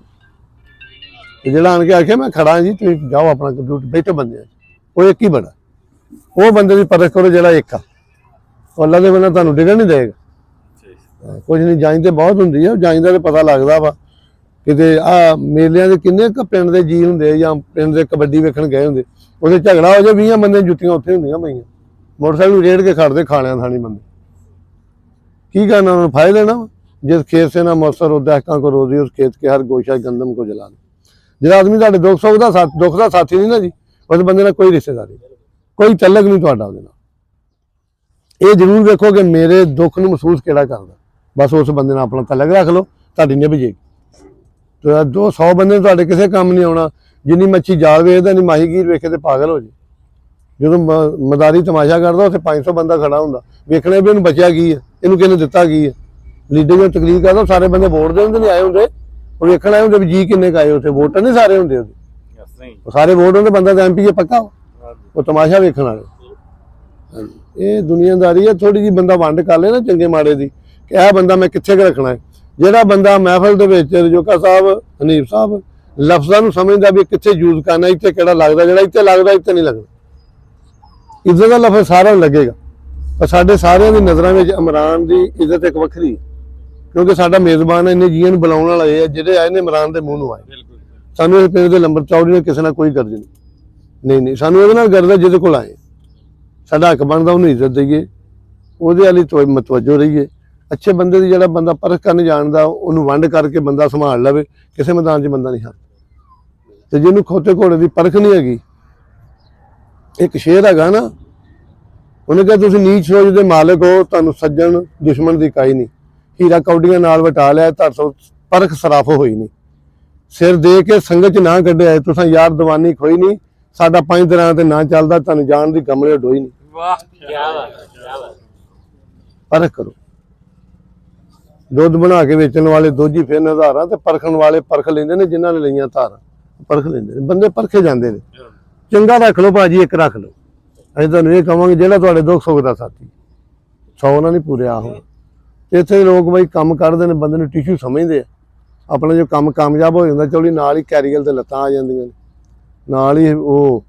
ਤੇ ਜਿਹੜਾ ਆਣ ਕੇ ਆਖਿਆ ਮੈਂ ਖੜਾ ਜੀ, ਤੁਸੀਂ ਜਾਓ ਆਪਣਾ ਕੰਪਿਊਟਰ ਬੈਠੋ ਬੰਦੇ, ਉਹ ਇੱਕ ਹੀ ਬੜਾ। ਉਹ ਬੰਦੇ ਦੀ ਪਰਖ ਕਰੋ ਜਿਹੜਾ ਇੱਕ ਆ, ਉਹ ਅੱਲਾ ਦੇ ਬੰਦਾ ਤੁਹਾਨੂੰ ਡਿੱਗਣ ਨਹੀਂ ਦੇਗਾ। ਕੁਝ ਨਹੀਂ, ਜਾਂਚ ਤੇ ਬਹੁਤ ਹੁੰਦੀ ਹੈ, ਜਾਂਚ ਦਾ ਤੇ ਪਤਾ ਲੱਗਦਾ ਵਾ। ਕਿਤੇ ਆ ਮੇਲਿਆਂ ਦੇ ਕਿੰਨੇ ਕੁ ਪਿੰਡ ਦੇ ਜੀ ਹੁੰਦੇ, ਜਾਂ ਪਿੰਡ ਦੇ ਕਬੱਡੀ ਵੇਖਣ ਗਏ ਹੁੰਦੇ, ਉਹਦੇ ਝਗੜਾ ਹੋ ਜਾਏ 20 ਬੰਦੇ ਜੁੱਤੀਆਂ ਉੱਥੇ ਹੁੰਦੀਆਂ ਪਈਆਂ, ਮੋਟਰਸਾਈਕਲ ਨੂੰ ਰੇੜ ਕੇ ਖੜਦੇ ਖਾਲਿਆਂ ਥਾਣੀ ਬੰਦੇ। ਕੀ ਕਰਨਾ ਉਹਨਾਂ ਨੂੰ, ਫਾਇਦਾ ਦੇਣਾ। ਜਿਸ ਖੇਤ ਸੇ ਨਾ ਮੌਸਰ ਉਦਾ ਹਕਾਂ ਕੋ ਰੋਜ਼ੀ, ਉਸ ਖੇਤ ਕੇ ਹਰ ਗੋਸ਼ਾ ਗੰਦਮ ਕੋ ਜਲਾ। ਜਿਹੜਾ ਆਦਮੀ ਤੁਹਾਡੇ ਦੁੱਖ ਦਾ ਸਾਥੀ ਨਹੀਂ ਨਾ ਜੀ, ਉਸ ਬੰਦੇ ਨਾਲ ਕੋਈ ਰਿਸ਼ਤੇਦਾਰੀ, ਕੋਈ ਤਲਕ ਨਹੀਂ ਤੁਹਾਡਾ ਉਹਦੇ ਨਾਲ। ਇਹ ਜ਼ਰੂਰ ਵੇਖੋ ਕਿ ਮੇਰੇ ਦੁੱਖ ਨੂੰ ਮਹਿਸੂਸ ਕਿਹੜਾ ਕਰਦਾ, ਬਸ ਉਸ ਬੰਦੇ ਨਾਲ ਆਪਣਾ ਤਲਕ ਰੱਖ ਲਓ, ਤੁਹਾਡੀ ਨਿਭ ਜਾਏਗੀ। ਤੇ 200 ਬੰਦੇ ਤੁਹਾਡੇ ਕਿਸੇ ਕੰਮ ਨਹੀਂ ਆਉਣਾ। ਜਿੰਨੀ ਮੱਛੀ ਜਾਲ ਵੇਖਦਾ ਨਹੀਂ, ਮਾਹੀਗੀਰ ਵੇਖੇ ਤੇ ਪਾਗਲ ਹੋ ਜੇ। ਜਦੋਂ ਮਦਾਰੀ ਤਮਾਸ਼ਾ ਕਰਦਾ ਉੱਥੇ 500 ਬੰਦਾ ਖੜਾ ਹੁੰਦਾ, ਵੇਖਣਾ ਵੀ ਇਹਨੂੰ ਬਚਿਆ ਕੀ ਹੈ, ਇਹਨੂੰ ਕਿਹਨੇ ਦਿੱਤਾ ਕੀ ਹੈ। ਲੀਡਰ ਜਦੋਂ ਤਕਰੀਰ ਕਰਦਾ ਸਾਰੇ ਬੰਦੇ ਵੋਟ ਦੇ ਹੁੰਦੇ ਨਹੀਂ ਆਏ ਹੁੰਦੇ, ਉਹ ਵੇਖਣ ਆਏ ਹੁੰਦੇ ਵੀ ਜੀ ਕਿੰਨੇ ਕਾਏ ਉੱਥੇ, ਵੋਟਰ ਨਹੀਂ ਸਾਰੇ ਹੁੰਦੇ ਉਹਦੇ, ਉਹ ਸਾਰੇ ਵੋਟ ਹੁੰਦੇ, ਬੰਦਾ ਤਾਂ MP ਪੱਕਾ, ਉਹ ਤਮਾਸ਼ਾ ਵੇਖਣ ਵਾਲੇ। ਇਹ ਦੁਨੀਆਦਾਰੀ ਹੈ, ਥੋੜੀ ਜਿਹੀ ਬੰਦਾ ਵੰਡ ਕਰ ਲੈ ਨਾ ਚੰਗੇ ਮਾੜੇ ਦੀ, ਕਿ ਇਹ ਬੰਦਾ ਮੈਂ ਕਿੱਥੇ ਕੁ ਰੱਖਣਾ ਹੈ। ਜਿਹੜਾ ਬੰਦਾ ਮਹਿਫਲ ਦੇ ਵਿੱਚ ਰਜੋਕਾ ਸਾਹਿਬ ਹਨੀਫ ਸਾਹਿਬ ਲਫ਼ਜ਼ਾਂ ਨੂੰ ਸਮਝਦਾ ਵੀ ਕਿੱਥੇ ਯੂਜ਼ ਕਰਨਾ, ਇੱਥੇ ਕਿਹੜਾ ਲੱਗਦਾ, ਜਿਹੜਾ ਇੱਥੇ ਲੱਗਦਾ ਇੱਥੇ ਨਹੀਂ ਲੱਗਦਾ। ਇੱਜ਼ਤ ਦਾ ਲਫ਼ਜ਼ ਸਾਰਿਆਂ ਨੂੰ ਲੱਗੇਗਾ, ਪਰ ਸਾਡੇ ਸਾਰਿਆਂ ਦੀ ਨਜ਼ਰਾਂ ਵਿੱਚ ਇਮਰਾਨ ਦੀ ਇੱਜ਼ਤ ਇੱਕ ਵੱਖਰੀ ਹੈ, ਕਿਉਂਕਿ ਸਾਡਾ ਮੇਜ਼ਬਾਨ ਇੰਨੇ ਜੀਆਂ ਨੂੰ ਬੁਲਾਉਣ ਵਾਲਾ ਇਹ ਹੈ ਜਿਹੜੇ ਆਏ ਨੇ ਇਮਰਾਨ ਦੇ ਮੂੰਹ ਨੂੰ ਆਏ। ਸਾਨੂੰ ਇਹ ਪਿੰਡ ਦੇ ਲੰਬਰ ਚੌੜੀ ਨਾਲ ਕਿਸੇ ਨਾਲ ਕੋਈ ਗਰਜ ਨਹੀਂ, ਸਾਨੂੰ ਇਹਦੇ ਨਾਲ ਗਰਜ ਹੈ ਜਿਹਦੇ ਕੋਲ ਆਏ। ਸਾਡਾ ਹੱਕ ਬਣਦਾ ਉਹਨੂੰ ਇੱਜ਼ਤ ਦਈਏ, ਉਹਦੇ ਵਾਲੀ ਮਤਵੱਜੋ ਰਹੀਏ। ਅੱਛੇ ਬੰਦੇ ਦੀ ਜਿਹੜਾ ਬੰਦਾ ਪਰਖ ਕਰਨ ਜਾਣਦਾ, ਉਹਨੂੰ ਵੰਡ ਕਰਕੇ ਬੰਦਾ ਸੰਭਾਲ ਲਵੇ, ਕਿਸੇ ਮੈਦਾਨ 'ਚ ਬੰਦਾ ਨਹੀਂ ਹਾਰਦਾ। ਤੇ ਜਿਹਨੂੰ ਖੋਤੇ ਘੋੜੇ ਦੀ ਪਰਖ ਨਹੀਂ ਹੈਗੀ, ਇੱਕ ਸ਼ੇਰ ਹੈਗਾ ਨਾ, ਉਹਨੇ ਕਿਹਾ ਤੁਸੀਂ ਨੀਚ ਸੋਚ ਦੇ ਮਾਲਕ ਹੋ, ਤੁਹਾਨੂੰ ਸੱਜਣ ਦੁਸ਼ਮਣ ਦੀ ਕਾਈ ਨਹੀਂ। ਹੀਰਾ ਕੌਡੀਆਂ ਨਾਲ ਵਟਾ ਲਿਆ, ਤੁਹਾਡੇ ਪਰਖ ਸਰਾਫ ਹੋਈ ਨਹੀਂ। ਸਿਰ ਦੇ ਕੇ ਸੰਗਤ ਚ ਨਾ ਕੱਢਿਆ, ਤੁਸੀਂ ਯਾਰ ਦੀਵਾਨੀ ਖੋਈ ਨਹੀਂ। ਸਾਡਾ 5 ਦਿਨਾਂ ਤੇ ਨਾ ਚੱਲਦਾ, ਤੁਹਾਨੂੰ ਜਾਣ ਦੀ ਗਮਲੇ ਡੋਈ ਨਹੀਂ। ਵਾਹ ਕੀ ਬਾਤ ਕੀ ਬਾਤ। ਪਰਖ ਕਰੋ। ਦੁੱਧ ਬਣਾ ਕੇ ਵੇਚਣ ਵਾਲੇ ਦੋਜੀ ਫਿਰ ਨਿਧਾਰਾਂ ਤੇ ਪਰਖਣ ਵਾਲੇ ਪਰਖ ਲੈਂਦੇ ਨੇ, ਜਿਨ੍ਹਾਂ ਨੇ ਲਈਆਂ ਧਾਰਾਂ ਪਰਖ ਲੈਂਦੇ ਨੇ। ਬੰਦੇ ਪਰਖੇ ਜਾਂਦੇ ਨੇ। ਚੰਗਾ ਰੱਖ ਲਓ ਭਾਜੀ, ਇੱਕ ਰੱਖ ਲਓ। ਅਸੀਂ ਤੁਹਾਨੂੰ ਇਹ ਕਹਾਂਗੇ ਜਿਹੜਾ ਤੁਹਾਡੇ ਦੁੱਖ ਸੁੱਖ ਦਾ ਸਾਥੀ, 100 ਨਾਲ ਨਹੀਂ ਪੂਰਿਆ ਹੋ। ਇੱਥੇ ਲੋਕ ਬਈ ਕੰਮ ਕਰਦੇ ਨੇ, ਬੰਦੇ ਨੂੰ ਟਿਸ਼ੂ ਸਮਝਦੇ ਆ। ਆਪਣਾ ਜੋ ਕੰਮ ਕਾਮਯਾਬ ਹੋ ਜਾਂਦਾ, ਚੌਲੀ ਨਾਲ ਹੀ ਕੈਰੀਅਰ ਤੇ ਲੱਤਾਂ ਆ ਜਾਂਦੀਆਂ ਨੇ, ਨਾਲ ਹੀ ਉਹ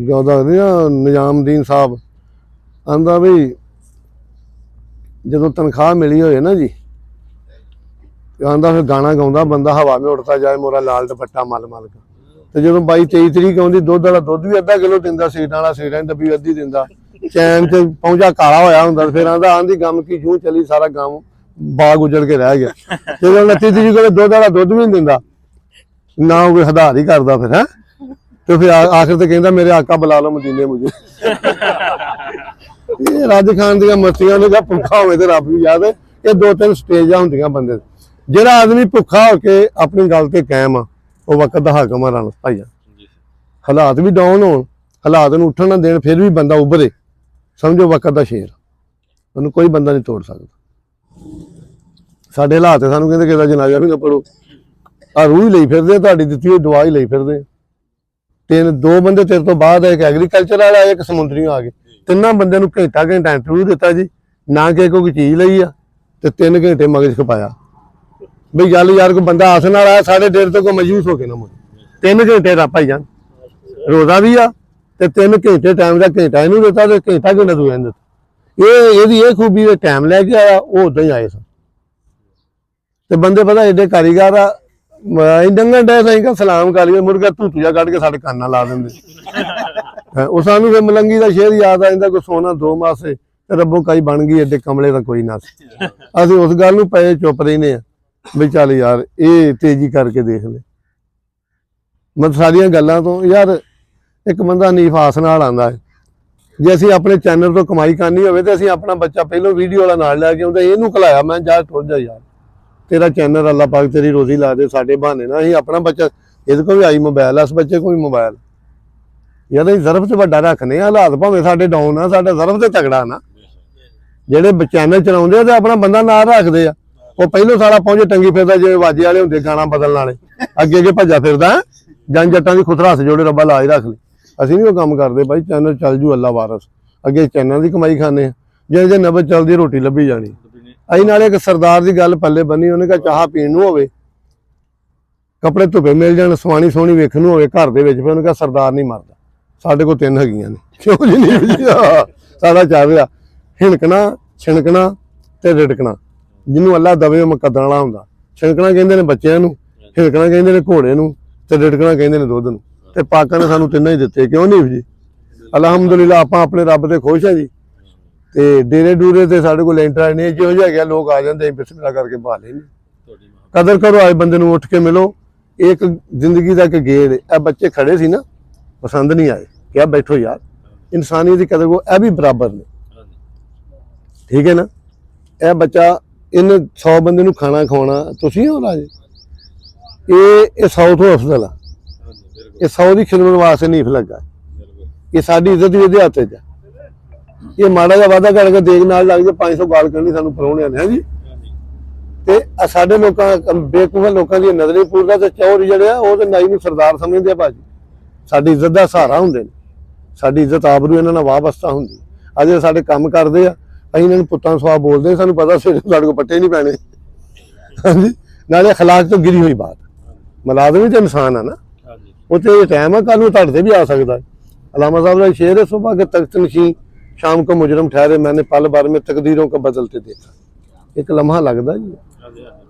ਉਹਦਾ ਨਿਜ਼ਾਮਦੀਨ ਸਾਹਿਬ ਆਂਦਾ ਵੀ ਜਦੋਂ ਤਨਖਾਹ ਮਿਲੀ ਹੋਏ ਨਾ ਜੀ, ਆਂਦਾ ਫਿਰ ਗਾਣਾ ਗਾਉਂਦਾ ਬੰਦਾ, ਹਵਾ ਮੇ ਉੜਤਾ ਜਾਏ ਮੋਰਾ ਲਾਲ ਦੁਪੱਟਾ ਮਲ ਮਲ ਕੇ। ਤੇ ਜਦੋਂ 22-23 ਤਰੀਕ ਆਉਂਦੀ, ਦੁੱਧ ਵਾਲਾ ਦੁੱਧ ਵੀ ਅੱਧਾ ਕਿਲੋ ਦਿੰਦਾ, ਸੀਟਾਂ ਵਾਲਾ ਸੀਟਾਂ ਦੀ ਡੱਬੀ ਅੱਧੀ ਦਿੰਦਾ, ਚੈਨ ਤੇ ਪਹੁੰਚਾ ਕਾਲਾ ਹੋਇਆ ਹੁੰਦਾ। ਫਿਰ ਆਂਦਾ ਆਂਦੀ ਗਮ ਕੀ ਜੂੰ ਚਲੀ, ਸਾਰਾ ਗਮ ਬਾਗ ਉਜੜ ਕੇ ਰਹਿ ਗਿਆ। ਜਦੋਂ 29 ਤਰੀਕ ਕੋਲ ਦੁੱਧ ਵਾਲਾ ਦੁੱਧ ਵੀ ਨਹੀਂ ਦਿੰਦਾ, ਨਾ ਉਹ ਹਧਾਰ ਹੀ ਕਰਦਾ ਫਿਰ। ਹੈ ਤੇ ਫਿਰ ਆਖਿਰ ਤੇ ਕਹਿੰਦਾ ਮੇਰੇ ਆਕਾ ਬੁਲਾ ਲਓ ਮਦੀਨੇ ਮੁਝੇ। ਇਹ ਰਾਜ ਖਾਨ ਦੀਆਂ ਮਸਤੀਆਂ ਨੇ, ਜਾਂ ਭੁੱਖਾ ਹੋਵੇ ਤੇ ਰੱਬ ਵੀ ਯਾਦ। ਇਹ 2-3 ਸਟੇਜਾਂ ਹੁੰਦੀਆਂ ਬੰਦੇ। ਜਿਹੜਾ ਆਦਮੀ ਭੁੱਖਾ ਹੋ ਕੇ ਆਪਣੀ ਗੱਲ ਤੇ ਕਾਇਮ ਆ, ਉਹ ਵਕਤ ਦਾ ਹਾਕਮ ਆ ਰਣ ਭਾਈਆ। ਹਾਲਾਤ ਵੀ ਡਾਊਨ ਹੋਣ, ਹਾਲਾਤ ਨੂੰ ਉੱਠਣ ਨਾ ਦੇਣ, ਫਿਰ ਵੀ ਬੰਦਾ ਉੱਭਰੇ, ਸਮਝੋ ਵਕਤ ਦਾ ਸ਼ੇਰ। ਉਹਨੂੰ ਕੋਈ ਬੰਦਾ ਨਹੀਂ ਤੋੜ ਸਕਦਾ। ਸਾਡੇ ਹਾਲਾਤ ਸਾਨੂੰ ਕਹਿੰਦੇ ਕਿਸੇ ਦਾ ਜਨਾਜ਼ਾ ਵੀ ਨਾ ਪੜੋ, ਆ ਰੂਹ ਹੀ ਲਈ ਫਿਰਦੇ, ਤੁਹਾਡੀ ਦਿੱਤੀ ਹੋਈ ਦਵਾ ਹੀ ਲਈ ਫਿਰਦੇ। 2 ਬੰਦੇ ਤੇਰੇ ਤੋਂ ਬਾਅਦ, ਇੱਕ ਐਗਰੀਕਲਚਰ ਵਾਲਾ, ਇੱਕ ਸਮੁੰਦਰੀ ਆ ਗਏ। ਤਿੰਨਾਂ ਬੰਦਿਆਂ ਨੂੰ ਘੰਟਾ ਇੰਟਰਵਿਊ ਦਿੱਤਾ ਜੀ, ਨਾ ਕਿ ਕੋਈ ਚੀਜ਼ ਲਈ ਆ, ਤੇ 3 ਘੰਟੇ ਮਗਜ ਖਪਾਇਆ ਬਈ ਗੱਲ ਯਾਰ ਕੋਈ ਬੰਦਾ ਆਸ ਨਾਲ ਆਇਆ, 1:30 ਤੋਂ ਕੋਈ ਮਜਬੂਸ ਹੋ ਕੇ ਨਾ ਮੁੜ। 3 ਘੰਟੇ ਰਾ ਭਾਈ ਜਾਨ ਰੋਜ਼ਾ ਵੀ ਆ, ਤੇ 3 ਘੰਟੇ ਟਾਈਮ ਦਾ ਘੰਟਾ ਇਹਨੂੰ ਦਿੱਤਾ, ਤੇ ਘੰਟਾ ਦੂਜੇ ਨੂੰ ਦਿੱਤਾ। ਇਹਦੀ ਇਹ ਖੂਬੀ ਦੇ ਟਾਈਮ ਲੈ ਕੇ ਆਇਆ, ਉਹ ਉਦਾਂ ਹੀ ਆਏ ਸਨ। ਤੇ ਬੰਦੇ ਪਤਾ ਏਡੇ ਕਾਰੀਗਰ ਆ, ਡੰਗਣ ਡੇ ਸਹੀ ਸਲਾਮ ਕਰ ਲਈਏ, ਮੁਰਗਾ ਧੂਤੀਆ ਕੱਢ ਕੇ ਸਾਡੇ ਕੰਨਾਂ ਲਾ ਦਿੰਦੇ। ਉਹ ਸਾਨੂੰ ਫਿਰ ਮਲੰਗੀ ਦਾ ਸ਼ੇਰ ਯਾਦ ਆ ਜਾਂਦਾ, ਕੋਈ ਸੋਨਾ 2 ਮਾਸੇ ਤੇ ਰੱਬੋਂ ਕਾਈ ਬਣ ਗਈ, ਏਡੇ ਕਮਲੇ ਦਾ ਕੋਈ ਨਾ ਸੀ। ਅਸੀਂ ਉਸ ਗੱਲ ਨੂੰ ਪਏ ਚੁੱਪ ਰਹਿੰਦੇ ਆ ਵੀ ਚੱਲ ਯਾਰ ਇਹ ਤੇਜ਼ੀ ਕਰਕੇ ਦੇਖ ਲੈ। ਮਤਲਬ ਸਾਰੀਆਂ ਗੱਲਾਂ ਤੋਂ ਯਾਰ ਇੱਕ ਬੰਦਾ ਨੀਫਾਸ ਨਾਲ ਆਉਂਦਾ ਹੈ। ਜੇ ਅਸੀਂ ਆਪਣੇ ਚੈਨਲ ਤੋਂ ਕਮਾਈ ਕਰਨੀ ਹੋਵੇ, ਤੇ ਅਸੀਂ ਆਪਣਾ ਬੱਚਾ ਪਹਿਲੋਂ ਵੀਡੀਓ ਵਾਲਾ ਨਾਲ ਲੈ ਕੇ ਆਉਂਦਾ, ਇਹਨੂੰ ਖਲਾਇਆ ਮੈਂ ਜਾ ਟੁੱਟ ਜਾ ਯਾਰ, ਤੇਰਾ ਚੈਨਲ ਅੱਲਾ ਪਾਕ ਤੇਰੀ ਰੋਜ਼ੀ ਲਾ ਦੇ। ਸਾਡੇ ਬਹਾਨੇ ਨਾਲ ਅਸੀਂ ਆਪਣਾ ਬੱਚਾ, ਇਹਦੇ ਕੋਲ ਵੀ ਆਈ ਮੋਬਾਈਲ, ਇਸ ਬੱਚੇ ਕੋਲ ਵੀ ਮੋਬਾਈਲ, ਯਾਰ ਅਸੀਂ ਜ਼ਰਫ ਤੇ ਵੱਡਾ ਰੱਖਨੇ ਆ। ਹਾਲਾਤ ਭਾਵੇਂ ਸਾਡੇ ਡਾਊਨ ਆ, ਸਾਡਾ ਜ਼ਰਫ ਤੇ ਤਗੜਾ ਨਾ। ਜਿਹੜੇ ਚੈਨਲ ਚਲਾਉਂਦੇ ਆ ਤੇ ਆਪਣਾ ਬੰਦਾ ਨਾਲ ਰੱਖਦੇ ਆ, ਉਹ ਪਹਿਲੋਂ ਸਾਲਾ ਪਹੁੰਚੇ ਟੰਗੀ ਫਿਰਦਾ, ਜਿਵੇਂ ਵਾਜੇ ਵਾਲੇ ਹੁੰਦੇ ਗਾਣਾ ਬਦਲਣ ਵਾਲੇ, ਅੱਗੇ ਅੱਗੇ ਭੱਜਾ ਫਿਰਦਾ। ਜਨ ਜੱਟਾਂ ਦੀ ਖੁਤਰਾ ਹੱਥ ਜੋੜੇ ਰੱਬਾ ਲਾਜ ਰੱਖ ਲਈ। ਅਸੀਂ ਨਹੀਂ ਉਹ ਕੰਮ ਕਰਦੇ ਬਾਈ, ਚੈਨਲ ਚੱਲ ਜੂ ਅੱਲਾ ਵਾਰਸ, ਅੱਗੇ ਚੈਨਲ ਦੀ ਕਮਾਈ ਖਾਂਦੇ ਆ। ਜੇ ਨਬਜ਼ ਚੱਲਦੀ ਰੋਟੀ ਲੱਭੀ ਜਾਣੀ। ਅਸੀਂ ਨਾਲੇ ਇੱਕ ਸਰਦਾਰ ਦੀ ਗੱਲ ਪੱਲੇ ਬੰਨੀ, ਉਹਨੇ ਕਿਹਾ ਚਾਹ ਪੀਣ ਨੂੰ ਹੋਵੇ, ਕੱਪੜੇ ਧੁੱਪੇ ਮਿਲ ਜਾਣ, ਸਵਾਣੀ ਸੋਹਣੀ ਵੇਖਣ ਨੂੰ ਹੋਵੇ ਘਰ ਦੇ ਵਿੱਚ, ਫਿਰ ਉਹਨੇ ਕਿਹਾ ਸਰਦਾਰ ਨਹੀਂ ਮਰਦਾ। ਸਾਡੇ ਕੋਲ 3 ਹੈਗੀਆਂ ਨੇ। ਕਿਉਂ ਜੀ ਨਹੀਂ ਸਾਡਾ ਚੱਲ ਰਿਹਾ ਹਿਣਕਣਾ, ਛਿਣਕਣਾ ਤੇ ਰਿੜਕਣਾ। ਜਿਹਨੂੰ ਅੱਲਾ ਦਵੇ ਉਹ ਮੁਕੱਦਰ ਵਾਲਾ ਹੁੰਦਾ। ਛਿਣਕਣਾ ਕਹਿੰਦੇ ਨੇ ਬੱਚਿਆਂ ਨੂੰ, ਹਿਣਕਣਾ ਕਹਿੰਦੇ ਨੇ ਘੋੜੇ ਨੂੰ, ਤੇ ਰਿੜਕਣਾ ਕਹਿੰਦੇ ਨੇ ਦੁੱਧ ਨੂੰ। ਤੇ ਪਾਕਾਂ ਨੇ ਸਾਨੂੰ 3 ਹੀ ਦਿੱਤੇ, ਕਿਉਂ ਨਹੀਂ ਜੀ? ਅਲਹਮਦੁਲਿਲਾ ਆਪਾਂ ਆਪਣੇ ਰੱਬ ਤੇ ਖੁਸ਼ ਆ ਜੀ। ਤੇ ਡੇਰੇ ਡੂਰੇ ਤੇ ਸਾਡੇ ਕੋਲ ਲੈਂਟਰ ਨਹੀਂ, ਜਿਹੋ ਜਿਹਾ ਗਿਆ ਲੋਕ ਆ ਜਾਂਦੇ, ਬਿਸਮਿਲ੍ਲਾ ਕਰਕੇ ਬਹਾ ਲੈਂਦੇ। ਕਦਰ ਕਰੋ, ਆਏ ਬੰਦੇ ਨੂੰ ਉੱਠ ਕੇ ਮਿਲੋ। ਇੱਕ ਜ਼ਿੰਦਗੀ ਦਾ ਇੱਕ ਗੇੜ। ਇਹ ਬੱਚੇ ਖੜੇ ਸੀ ਨਾ, ਪਸੰਦ ਨਹੀਂ ਆਏ, ਕਿਹਾ ਬੈਠੋ ਯਾਰ, ਇਨਸਾਨੀਅਤ ਦੀ ਕਦਰ ਕੋ, ਇਹ ਵੀ ਬਰਾਬਰ ਨੇ, ਠੀਕ ਹੈ ਨਾ। ਇਹ ਬੱਚਾ, ਇਹਨੇ 100 ਬੰਦੇ ਨੂੰ ਖਾਣਾ ਖਵਾਉਣਾ, ਤੁਸੀਂ ਹੋ ਰਾਜੇ। ਇਹ 100 ਤੋਂ ਅਫਜ਼ਲ ਆ। ਇਹ 100 ਦੀ ਖਿਦਮਤ ਵਾਸਤੇ ਨਹੀਂ ਲੱਗਾ। ਇਹ ਸਾਡੀ ਇੱਜ਼ਤ ਵੀ ਇਹਦੇ ਹੱਥ 'ਚ ਆ। ਇਹ ਮਾੜਾ ਜਿਹਾ ਵਾਅਦਾ ਕਰਕੇ ਦੇਖ ਨਾਲ ਲੱਗ ਜਾ, 500 ਗਾਲ ਕਰਨੀ ਸਾਨੂੰ ਪਰਾਉਣਿਆਂ ਨੇ, ਹੈ ਜੀ। ਤੇ ਸਾਡੇ ਲੋਕਾਂ, ਬੇਵਕੂਫ ਲੋਕਾਂ ਦੀ ਨਜ਼ਰ ਨਹੀਂ ਪੂਰਦਾ, ਤੇ ਚੌਰ ਜਿਹੜੇ ਆ ਉਹ ਤੇ ਨਾਈ ਨੂੰ ਸਰਦਾਰ ਸਮਝਦੇ ਆ ਭਾਜੀ। ਸਾਡੀ ਇੱਜ਼ਤ ਦਾ ਸਹਾਰਾ ਹੁੰਦੇ ਨੇ, ਸਾਡੀ ਇੱਜ਼ਤ ਆਬਰੂ ਇਹਨਾਂ ਨਾਲ ਵਾਬਸਤਾ ਹੁੰਦੀ। ਅੱਜ ਸਾਡੇ ਕੰਮ ਕਰਦੇ ਆ, ਅਸੀਂ ਇਹਨਾਂ ਨੂੰ ਪੁੱਤਾਂ ਸਵਾਬ ਬੋਲਦੇ, ਸਾਨੂੰ ਪਤਾ ਸਾਡੇ ਕੋਲ ਪੱਟੇ ਨਹੀਂ ਪੈਣੇ। ਹਾਂਜੀ, ਨਾਲੇ ਅਖਲਾਕ ਤੋਂ ਗਿਰੀ ਹੋਈ ਬਾਤ। ਮੁਲਾਜ਼ਮ ਵੀ ਤਾਂ ਇਨਸਾਨ ਆ ਨਾ, ਉਹ ਤੇ ਟਾਈਮ ਆ, ਕੱਲ ਨੂੰ ਤੁਹਾਡੇ ਤੇ ਵੀ ਆ ਸਕਦਾ। अलामा साहब का शेर है, सुबह के तख्त नशीं शाम को मुजरम ठहरे, मैंने पल भर में तकदीरों को बदलते देखा। एक लम्हा लगता जी,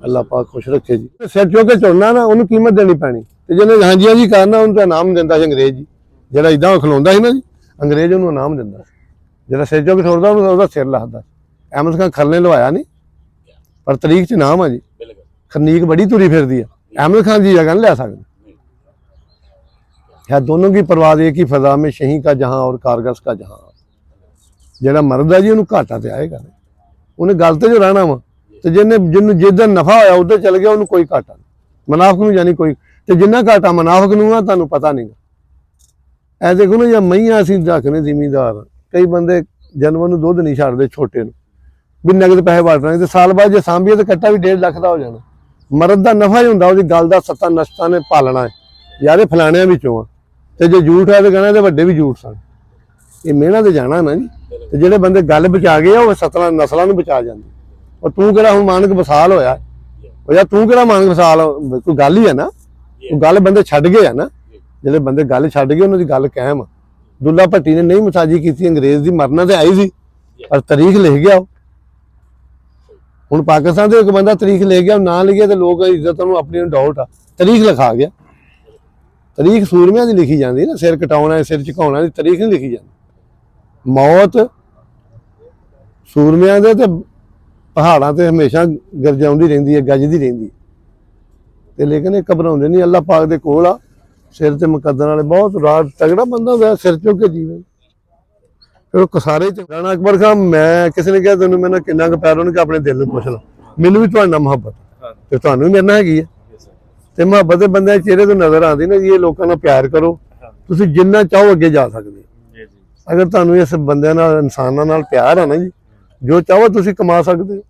अल्लाह पाक खुश रखे जी। सिर चुक के चुनना ना, उन्होंने कीमत देनी पैनी। तो जिन्हें हाँ जी हाँ जी करना, उन्होंने इनाम दिंदा सी अंग्रेज जी, जो इदा खलोंदा सी ना जी, अंग्रेज उन्होंने इनाम दिंदा। जो सिर चुक छोड़ता उसका सिर लहदा। अहमद खान खरने लवाया नहीं, पर तरीक च नाम है जी, खरनीक बड़ी तुरी फिरदी है। अहमद खान जी जगह नहीं लै सकते। है दोनों की परवाज़ एक ही फ़ज़ा में, शही का जहाँ और कारगस का जहाँ। ਜਿਹੜਾ ਮਰਦਾ ਜੀ ਉਹਨੂੰ ਘਾਟਾ ਤੇ ਆਏਗਾ, ਉਹਨੇ ਗੱਲ ਤੇ ਜੋ ਰਹਿਣਾ ਵਾ, ਤੇ ਜਿਹਨੂੰ ਜਿੱਦਾਂ ਨਫਾ ਹੋਇਆ ਉੱਧਰ ਚਲ ਗਿਆ, ਉਹਨੂੰ ਕੋਈ ਘਾਟਾ ਨਹੀਂ। ਮੁਨਾਫਿਕ ਨੂੰ ਜਾਨੀ ਕੋਈ, ਤੇ ਜਿੰਨਾ ਘਾਟਾ ਮੁਨਾਫਿਕ ਨੂੰ ਆ ਤੁਹਾਨੂੰ ਪਤਾ ਨਹੀਂਗਾ। ਐ ਦੇਖੋ ਨਾ, ਜਾਂ ਮਈਆਂ ਅਸੀਂ ਰੱਖਨੇ ਜ਼ਿਮੀਂਦਾਰ, ਕਈ ਬੰਦੇ ਜਾਨਵਰ ਨੂੰ ਦੁੱਧ ਨਹੀਂ ਛੱਡਦੇ ਛੋਟੇ ਨੂੰ, ਵੀ ਨਗਦ ਪੈਸੇ ਵਰਤਣੇ, ਤੇ ਸਾਲ ਬਾਅਦ ਜੇ ਸਾਂਭੀਏ ਤਾਂ ਕੱਟਾ ਵੀ 1.5 ਲੱਖ ਦਾ ਹੋ ਜਾਣਾ। ਮਰਦ ਦਾ ਨਫਾ ਹੀ ਹੁੰਦਾ, ਉਹਦੀ ਗੱਲ ਦਾ ਸੱਤਾ ਨਸ਼ਤਾਂ ਨੇ ਪਾਲਣਾ ਹੈ ਯਾਰ, ਇਹ ਫਲਾਣਿਆਂ ਵਿੱਚੋਂ ਆ, ਤੇ ਜੇ ਝੂਠ ਹੈ ਤੇ ਕਹਿਣਾ ਤੇ ਵੱਡੇ ਵੀ ਝੂਠ ਸਨ। ਇਹ ਮਿਹਨਤ ਤੇ ਜਾਣਾ ਨਾ ਜੀ, ਤੇ ਜਿਹੜੇ ਬੰਦੇ ਗੱਲ ਬਚਾ ਗਏ ਆ ਉਹ ਸਤਰਾਂ ਨਸਲਾਂ ਨੂੰ ਬਚਾ ਜਾਂਦੇ। ਔਰ ਤੂੰ ਕਿਹੜਾ ਹੁਣ ਮਾਨਕ ਵਸਾਲ ਹੋਇਆ, ਉਹ ਯਾਰ ਤੂੰ ਕਿਹੜਾ ਮਾਨਕ ਵਸਾਲ, ਕੋਈ ਗੱਲ ਹੀ ਹੈ ਨਾ, ਉਹ ਗੱਲ ਬੰਦੇ ਛੱਡ ਗਏ ਆ ਨਾ, ਜਿਹੜੇ ਬੰਦੇ ਗੱਲ ਛੱਡ ਗਏ ਉਹਨਾਂ ਦੀ ਗੱਲ ਕਾਇਮ ਆ। ਦੁੱਲਾ ਭੱਟੀ ਨੇ ਨਹੀਂ ਮਸਾਜੀ ਕੀਤੀ, ਅੰਗਰੇਜ਼ ਦੀ ਮਰਨਾ ਤੇ ਆਈ ਸੀ, ਪਰ ਤਾਰੀਖ ਲਿਖ ਗਿਆ ਉਹ। ਹੁਣ ਪਾਕਿਸਤਾਨ ਦੇ ਇੱਕ ਬੰਦਾ ਤਾਰੀਖ ਲੈ ਗਿਆ, ਨਾ ਲਿਖਿਆ ਤੇ ਲੋਕ ਇੱਜ਼ਤ ਨੂੰ ਆਪਣੀ ਨੂੰ ਡਾਊਟ ਆ, ਤਾਰੀਖ ਲਿਖਾ ਗਿਆ। ਤਾਰੀਖ ਸੂਰਮਿਆਂ ਦੀ ਲਿਖੀ ਜਾਂਦੀ ਨਾ, ਸਿਰ ਕਟਾਉਣਾ ਸਿਰ ਝੁਕਾਉਣਾ ਦੀ ਤਾਰੀਖ ਨਹੀਂ ਲਿਖੀ ਜਾਂਦੀ। ਮੌਤ ਸੂਰਮਿਆਂ ਦੇ ਤੇ ਪਹਾੜਾਂ ਤੇ ਹਮੇਸ਼ਾ ਗਰਜਾਉਂਦੀ ਰਹਿੰਦੀ ਹੈ, ਗੱਜਦੀ ਰਹਿੰਦੀ ਹੈ, ਤੇ ਲੇਕਿਨ ਇਹ ਘਬਰਾਉਂਦੇ ਨਹੀਂ। ਅੱਲਾਹ ਪਾਕ ਦੇ ਕੋਲ ਆ, ਸਿਰ ਤੇ ਮੁਕੱਦਰ ਵਾਲੇ ਬਹੁਤ ਰਾਤ ਤਗੜਾ ਬੰਦਾ ਹੁੰਦਾ, ਸਿਰ ਚੁੱਕ ਕੇ ਜੀਵੇ। ਫਿਰ ਉਹ ਕਸਾਰੇ ਚ ਰਾਣਾ ਅਕਬਰ ਖਾਨ, ਮੈਂ ਕਿਸੇ ਨੇ ਕਿਹਾ ਤੈਨੂੰ ਮੈਨੂੰ ਕਿੰਨਾ ਕੁ ਪਿਆਰ, ਉਹਨੇ ਕਿ ਆਪਣੇ ਦਿਲ ਨੂੰ ਪੁੱਛ ਲਾ, ਮੈਨੂੰ ਵੀ ਤੁਹਾਡੇ ਨਾਲ ਮੁਹੱਬਤ, ਤੇ ਤੁਹਾਨੂੰ ਵੀ ਮੇਰੇ ਨਾਲ ਹੈਗੀ ਹੈ। ਤੇ ਮੁਹੱਬਤ ਦੇ ਬੰਦੇ ਚਿਹਰੇ ਤੋਂ ਨਜ਼ਰ ਆਉਂਦੀ ਨਾ ਜੀ, ਇਹ ਲੋਕਾਂ ਨਾਲ ਪਿਆਰ ਕਰੋ, ਤੁਸੀਂ ਜਿੰਨਾ ਚਾਹੋ ਅੱਗੇ ਜਾ ਸਕਦੇ ਹੋ। ਅਗਰ ਤੁਹਾਨੂੰ ਇਸ ਬੰਦਿਆਂ ਨਾਲ, ਇਨਸਾਨਾਂ ਨਾਲ ਪਿਆਰ ਹੈ ਨਾ ਜੀ, ਜੋ ਚਾਹੋ ਤੁਸੀਂ ਕਮਾ ਸਕਦੇ ਹੋ,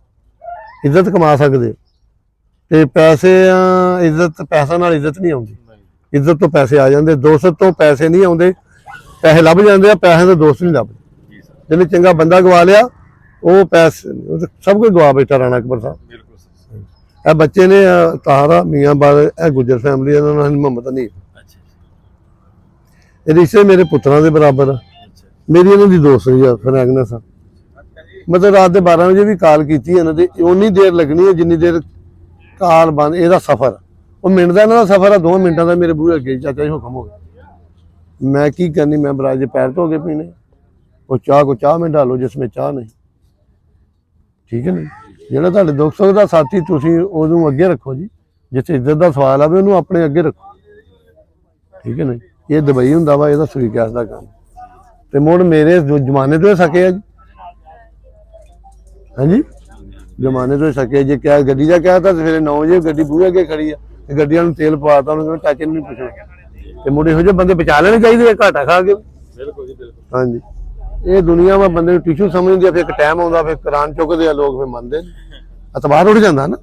ਇੱਜ਼ਤ ਕਮਾ ਸਕਦੇ ਹੋ। ਤੇ ਪੈਸੇ ਇੱਜ਼ਤ, ਪੈਸਾ ਨਾਲ ਇੱਜ਼ਤ ਨਹੀਂ ਆਉਂਦੀ, ਇੱਜ਼ਤ ਤੋਂ ਪੈਸੇ ਆ ਜਾਂਦੇ, ਦੋਸਤ ਤੋਂ ਪੈਸੇ ਨਹੀਂ ਆਉਂਦੇ, ਪੈਸੇ ਲੱਭ ਜਾਂਦੇ ਆ, ਪੈਸੇ ਤੋਂ ਦੋਸਤ ਨਹੀਂ ਲੱਭਦੇ। ਜਿਹਨੇ ਚੰਗਾ ਬੰਦਾ ਗਵਾ ਲਿਆ, ਉਹ ਪੈਸੇ ਸਭ ਕੁਝ ਗਵਾ ਬੈਠਾ ਰਾਣਾ ਅਕਬਰ ਸਾਹਿਬ। ਇਹ ਬੱਚੇ ਨੇ ਤਾਰਾ ਮੀਆਂ ਬਾਦ, ਇਹ ਗੁੱਜਰ ਫੈਮਿਲੀ, ਇਹਨਾਂ ਨਾਲ ਮੁਹੰਮਦ ਨਹੀਂ, ਇਹ ਰਿਸ਼ਤੇ ਮੇਰੇ ਪੁੱਤਰਾਂ ਦੇ ਬਰਾਬਰ ਆ। ਮੇਰੀ ਇਹਨਾਂ ਦੀ ਦੋਸਤੀ ਆ ਫਰੈਗਨੈਸ ਆ। ਮਤਲਬ ਰਾਤ ਦੇ 12 ਵਜੇ ਵੀ ਕਾਲ ਕੀਤੀ ਇਹਨਾਂ ਦੇ, ਉਨੀ ਦੇਰ ਲੱਗਣੀ ਹੈ ਜਿੰਨੀ ਦੇਰ ਕਾਲ ਬੰਦ। ਇਹਦਾ ਸਫ਼ਰ ਉਹ ਮਿੰਟ ਦਾ, ਇਹਨਾਂ ਦਾ ਸਫ਼ਰ ਆ 2 ਮਿੰਟਾਂ ਦਾ। ਮੇਰੇ ਬੂਹੇ ਅੱਗੇ ਚਾਚਾ ਜੀ ਹੁਕਮ ਹੋ ਗਿਆ, ਮੈਂ ਕੀ ਕਰਨੀ, ਮੈਂ ਬਰਾਜ ਦੇ ਪੈਰ ਧੋ ਕੇ ਪੀਣੇ, ਉਹ ਚਾਹ ਕੋ ਚਾਹ में डालो जिसमें ਚਾਹ ਨਹੀਂ, ਠੀਕ ਹੈ ਨਾ। ਜਿਹੜਾ ਤੁਹਾਡੇ ਦੁੱਖ ਸੁੱਖ ਦਾ ਸਾਥੀ, ਤੁਸੀਂ ਉਹਨੂੰ ਅੱਗੇ ਰੱਖੋ ਜੀ, ਜਿੱਥੇ ਇੱਜ਼ਤ ਦਾ ਸਵਾਲ ਆਵੇ ਉਹਨੂੰ ਆਪਣੇ ਅੱਗੇ ਰੱਖੋ, ਠੀਕ ਹੈ ਨਾ। ਇਹ ਦੁਬਈ ਹੁੰਦਾ ਵਾ, ਇਹਦਾ ਸੂਈ ਗੈਸ ਦਾ ਕੰਮ, ਤੇ ਮੁੜ ਮੇਰੇ ਜ਼ਮਾਨੇ ਤੋਂ ਸਕੇ ਆ ਜੀ, ਹਾਂਜੀ ਜ਼ਮਾਨੇ ਤੋਂ ਸਕੇ। ਜੇ ਕਿਹਾ ਗੱਡੀ ਦਾ ਕਿਹਾ ਤਾਂ ਸਵੇਰੇ 9 ਵਜੇ ਗੱਡੀ ਬੂਹੇ ਅੱਗੇ ਖੜੀ ਆ, ਤੇ ਗੱਡੀਆਂ ਨੂੰ ਤੇਲ ਪਵਾਤਾ, ਉਹਨੂੰ ਕਹਿੰਦਾ ਚਾਚੇ ਨੂੰ ਨਹੀਂ ਪੁੱਛਣਾ। ਤੇ ਮੁੜ ਇਹੋ ਜਿਹੇ ਬੰਦੇ ਬਚਾ ਲੈਣੇ ਚਾਹੀਦੇ ਆ, ਘਾਟਾ ਖਾ ਕੇ। ਬਿਲਕੁਲ ਜੀ ਬਿਲਕੁਲ, ਹਾਂਜੀ। ਇਹ ਦੁਨੀਆ ਵਾ ਬੰਦੇ ਨੂੰ ਟਿਸ਼ੂ ਸਮਝਦੀ ਆ, ਫਿਰ ਇੱਕ ਟਾਈਮ ਆਉਂਦਾ ਫਿਰ ਕੁਰਾਨ ਚੁੱਕਦੇ ਆ ਲੋਕ, ਫਿਰ ਮੰਨਦੇ, ਅਤਬਾਰ ਉੱਠ ਜਾਂਦਾ ਨਾ।